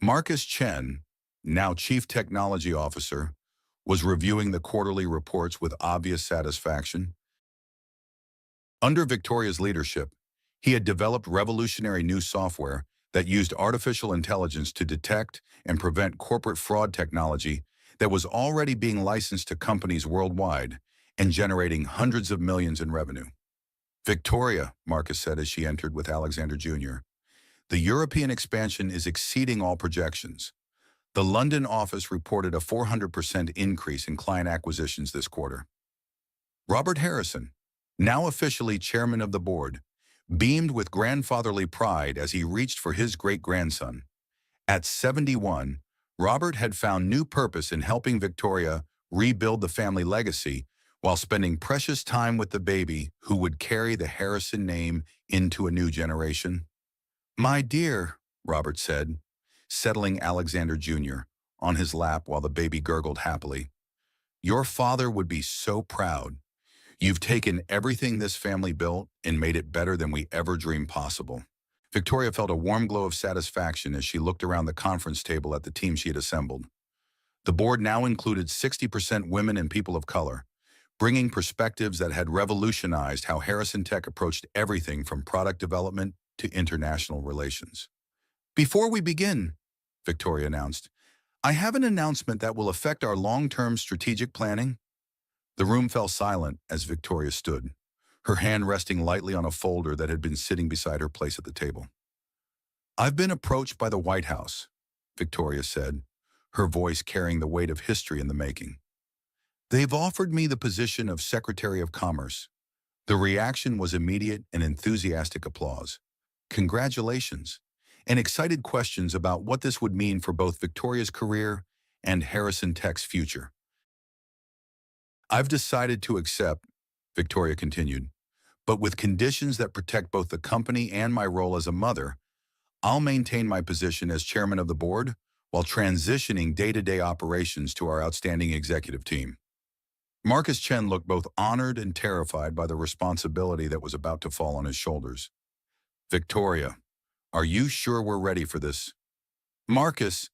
Marcus Chen, now Chief Technology Officer, was reviewing the quarterly reports with obvious satisfaction. Under Victoria's leadership, he had developed revolutionary new software that used artificial intelligence to detect and prevent corporate fraud technology that was already being licensed to companies worldwide and generating hundreds of millions in revenue. "Victoria," Marcus said as she entered with Alexander Jr., "the European expansion is exceeding all projections. The London office reported a 400% increase in client acquisitions this quarter." Robert Harrison, now officially chairman of the board, beamed with grandfatherly pride as he reached for his great-grandson. At 71, Robert had found new purpose in helping Victoria rebuild the family legacy while spending precious time with the baby who would carry the Harrison name into a new generation. "My dear," Robert said, settling Alexander Jr. on his lap while the baby gurgled happily, "your father would be so proud. You've taken everything this family built and made it better than we ever dreamed possible." Victoria felt a warm glow of satisfaction as she looked around the conference table at the team she had assembled. The board now included 60% women and people of color, bringing perspectives that had revolutionized how Harrison Tech approached everything from product development to international relations. "Before we begin," Victoria announced, "I have an announcement that will affect our long-term strategic planning." The room fell silent as Victoria stood, her hand resting lightly on a folder that had been sitting beside her place at the table. "I've been approached by the White House," Victoria said, her voice carrying the weight of history in the making. "They've offered me the position of Secretary of Commerce." The reaction was immediate and enthusiastic applause. "Congratulations," and excited questions about what this would mean for both Victoria's career and Harrison Tech's future. "I've decided to accept," Victoria continued, "but with conditions that protect both the company and my role as a mother. I'll maintain my position as chairman of the board while transitioning day-to-day operations to our outstanding executive team." Marcus Chen looked both honored and terrified by the responsibility that was about to fall on his shoulders. "Victoria, are you sure we're ready for this?" "Marcus,"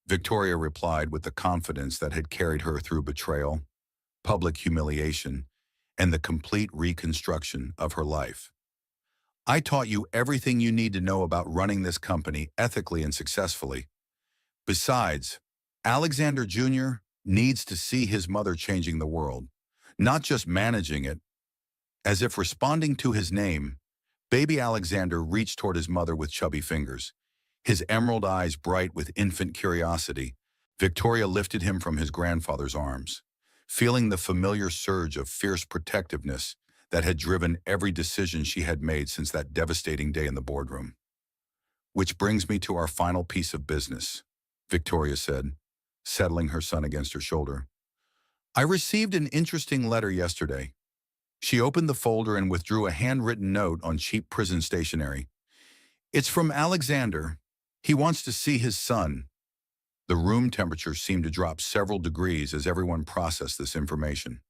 Victoria replied with the confidence that had carried her through betrayal, public humiliation, and the complete reconstruction of her life. "I taught you everything you need to know about running this company ethically and successfully. Besides, Alexander Jr. needs to see his mother changing the world, not just managing it. As if responding to his name, baby Alexander reached toward his mother with chubby fingers, his emerald eyes bright with infant curiosity. Victoria lifted him from his grandfather's arms, feeling the familiar surge of fierce protectiveness that had driven every decision she had made since that devastating day in the boardroom. Which brings me to our final piece of business, Victoria said, settling her son against her shoulder. I received an interesting letter yesterday. She opened the folder and withdrew a handwritten note on cheap prison stationery. It's from Alexander. He wants to see his son. The room temperature seemed to drop several degrees as everyone processed this information.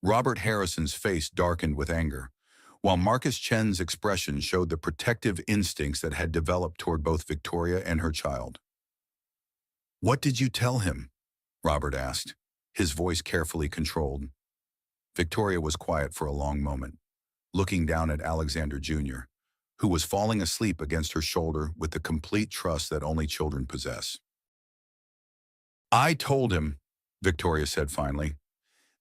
Robert Harrison's face darkened with anger, while Marcus Chen's expression showed the protective instincts that had developed toward both Victoria and her child. What did you tell him? Robert asked, his voice carefully controlled. Victoria was quiet for a long moment, looking down at Alexander Jr., who was falling asleep against her shoulder with the complete trust that only children possess. I told him, Victoria said finally,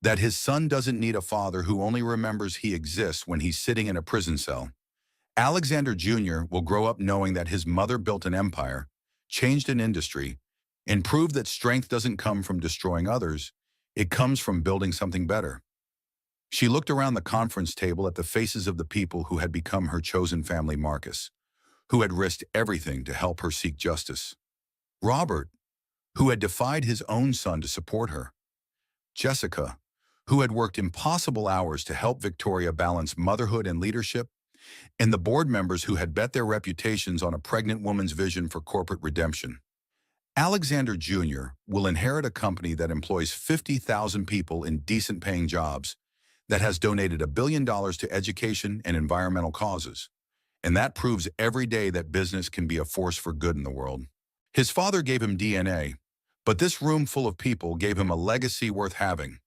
that his son doesn't need a father who only remembers he exists when he's sitting in a prison cell. Alexander Jr. will grow up knowing that his mother built an empire, changed an industry, and proved that strength doesn't come from destroying others, it comes from building something better. She looked around the conference table at the faces of the people who had become her chosen family Marcus, who had risked everything to help her seek justice. Robert, who had defied his own son to support her. Jessica, who had worked impossible hours to help Victoria balance motherhood and leadership, and the board members who had bet their reputations on a pregnant woman's vision for corporate redemption. Alexander Jr. will inherit a company that employs 50,000 people in decent-paying jobs, that has donated $1 billion to education and environmental causes. And that proves every day that business can be a force for good in the world. His father gave him DNA, but this room full of people gave him a legacy worth having.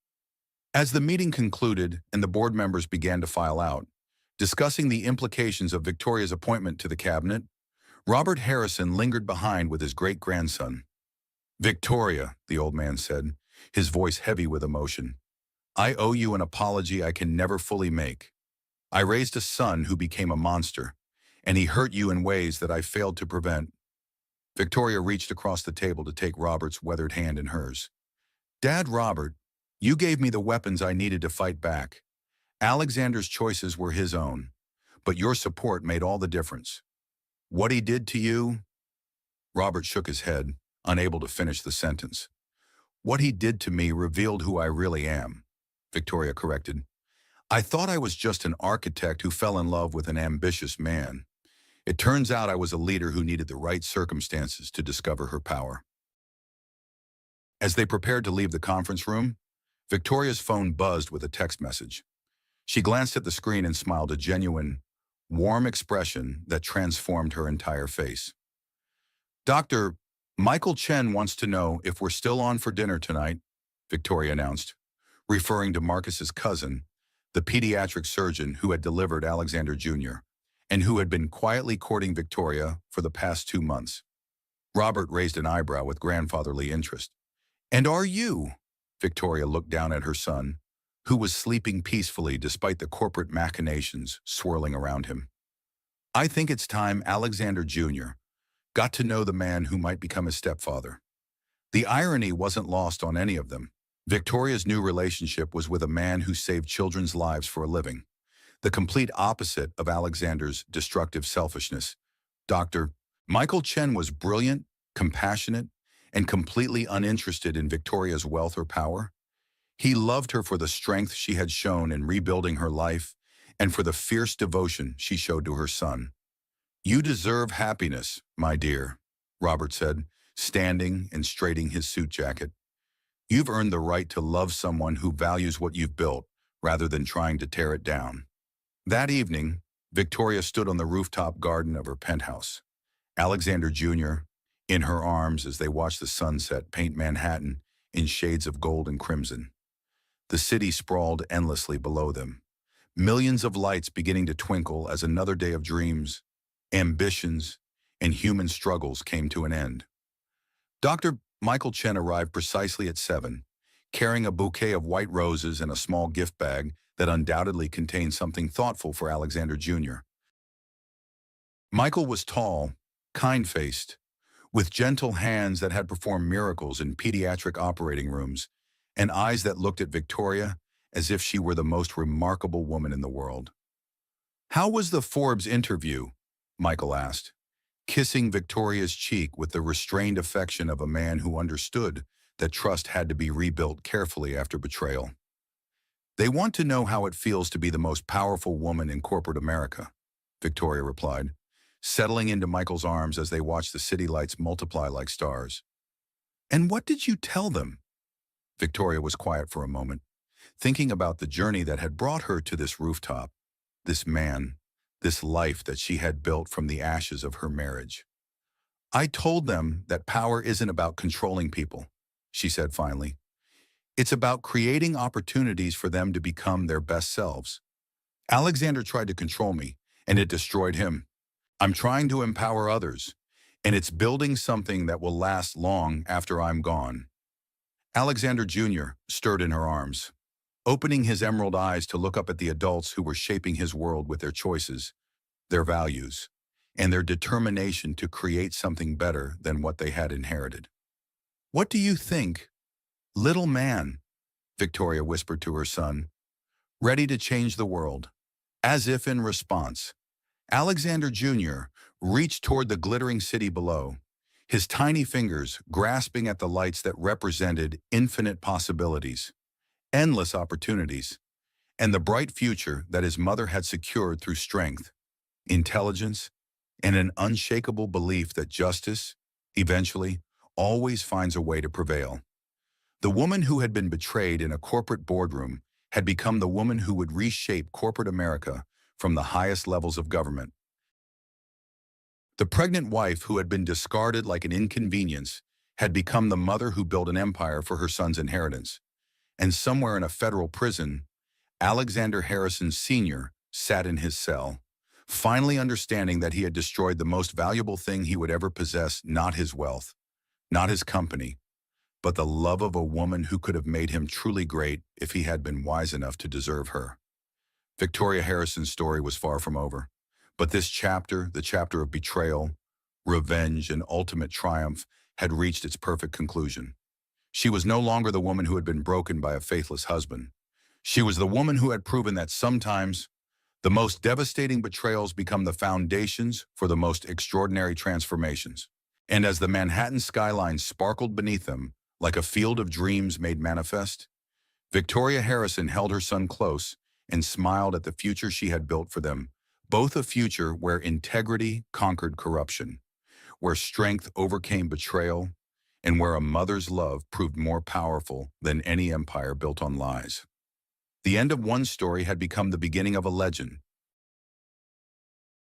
As the meeting concluded and the board members began to file out, discussing the implications of Victoria's appointment to the cabinet, Robert Harrison lingered behind with his great-grandson. Victoria, the old man said, his voice heavy with emotion, I owe you an apology I can never fully make. I raised a son who became a monster, and he hurt you in ways that I failed to prevent. Victoria reached across the table to take Robert's weathered hand in hers. Dad, Robert, you gave me the weapons I needed to fight back. Alexander's choices were his own, but your support made all the difference. What he did to you? Robert shook his head, unable to finish the sentence. What he did to me revealed who I really am, Victoria corrected. I thought I was just an architect who fell in love with an ambitious man. It turns out I was a leader who needed the right circumstances to discover her power. As they prepared to leave the conference room, Victoria's phone buzzed with a text message. She glanced at the screen and smiled a genuine, warm expression that transformed her entire face. Dr. Michael Chen wants to know if we're still on for dinner tonight, Victoria announced, referring to Marcus's cousin, the pediatric surgeon who had delivered Alexander Jr., and who had been quietly courting Victoria for the past 2 months. Robert raised an eyebrow with grandfatherly interest. And are you? Victoria looked down at her son, who was sleeping peacefully despite the corporate machinations swirling around him. I think it's time Alexander Jr. got to know the man who might become his stepfather. The irony wasn't lost on any of them. Victoria's new relationship was with a man who saved children's lives for a living, the complete opposite of Alexander's destructive selfishness. Dr. Michael Chen was brilliant, compassionate, and completely uninterested in Victoria's wealth or power. He loved her for the strength she had shown in rebuilding her life and for the fierce devotion she showed to her son. You deserve happiness, my dear, Robert said, standing and straightening his suit jacket. You've earned the right to love someone who values what you've built rather than trying to tear it down. That evening, Victoria stood on the rooftop garden of her penthouse, Alexander Jr. in her arms as they watched the sunset paint Manhattan in shades of gold and crimson. The city sprawled endlessly below them, millions of lights beginning to twinkle as another day of dreams, ambitions, and human struggles came to an end. Dr. Michael Chen arrived precisely at 7, carrying a bouquet of white roses and a small gift bag that undoubtedly contained something thoughtful for Alexander Jr. Michael was tall, kind-faced, with gentle hands that had performed miracles in pediatric operating rooms, and eyes that looked at Victoria as if she were the most remarkable woman in the world. "How was the Forbes interview?" Michael asked, kissing Victoria's cheek with the restrained affection of a man who understood that trust had to be rebuilt carefully after betrayal. "They want to know how it feels to be the most powerful woman in corporate America," Victoria replied, settling into Michael's arms as they watched the city lights multiply like stars. "And what did you tell them?" Victoria was quiet for a moment, thinking about the journey that had brought her to this rooftop, this man, this life that she had built from the ashes of her marriage. "I told them that power isn't about controlling people," she said finally. "It's about creating opportunities for them to become their best selves. Alexander tried to control me, and it destroyed him. I'm trying to empower others, and it's building something that will last long after I'm gone." Alexander Jr. stirred in her arms, opening his emerald eyes to look up at the adults who were shaping his world with their choices, their values, and their determination to create something better than what they had inherited. "What do you think, little man?" Victoria whispered to her son, ready to change the world. As if in response, Alexander Jr. reached toward the glittering city below, his tiny fingers grasping at the lights that represented infinite possibilities, endless opportunities, and the bright future that his mother had secured through strength, intelligence, and an unshakable belief that justice, eventually, always finds a way to prevail. The woman who had been betrayed in a corporate boardroom had become the woman who would reshape corporate America from the highest levels of government. The pregnant wife who had been discarded like an inconvenience had become the mother who built an empire for her son's inheritance. And somewhere in a federal prison, Alexander Harrison Sr. sat in his cell, finally understanding that he had destroyed the most valuable thing he would ever possess, not his wealth, not his company, but the love of a woman who could have made him truly great if he had been wise enough to deserve her. Victoria Harrison's story was far from over, but this chapter, the chapter of betrayal, revenge, and ultimate triumph, had reached its perfect conclusion. She was no longer the woman who had been broken by a faithless husband. She was the woman who had proven that sometimes the most devastating betrayals become the foundations for the most extraordinary transformations. And as the Manhattan skyline sparkled beneath them, like a field of dreams made manifest, Victoria Harrison held her son close and smiled at the future she had built for them, both a future where integrity conquered corruption, where strength overcame betrayal, and where a mother's love proved more powerful than any empire built on lies. The end of one story had become the beginning of a legend,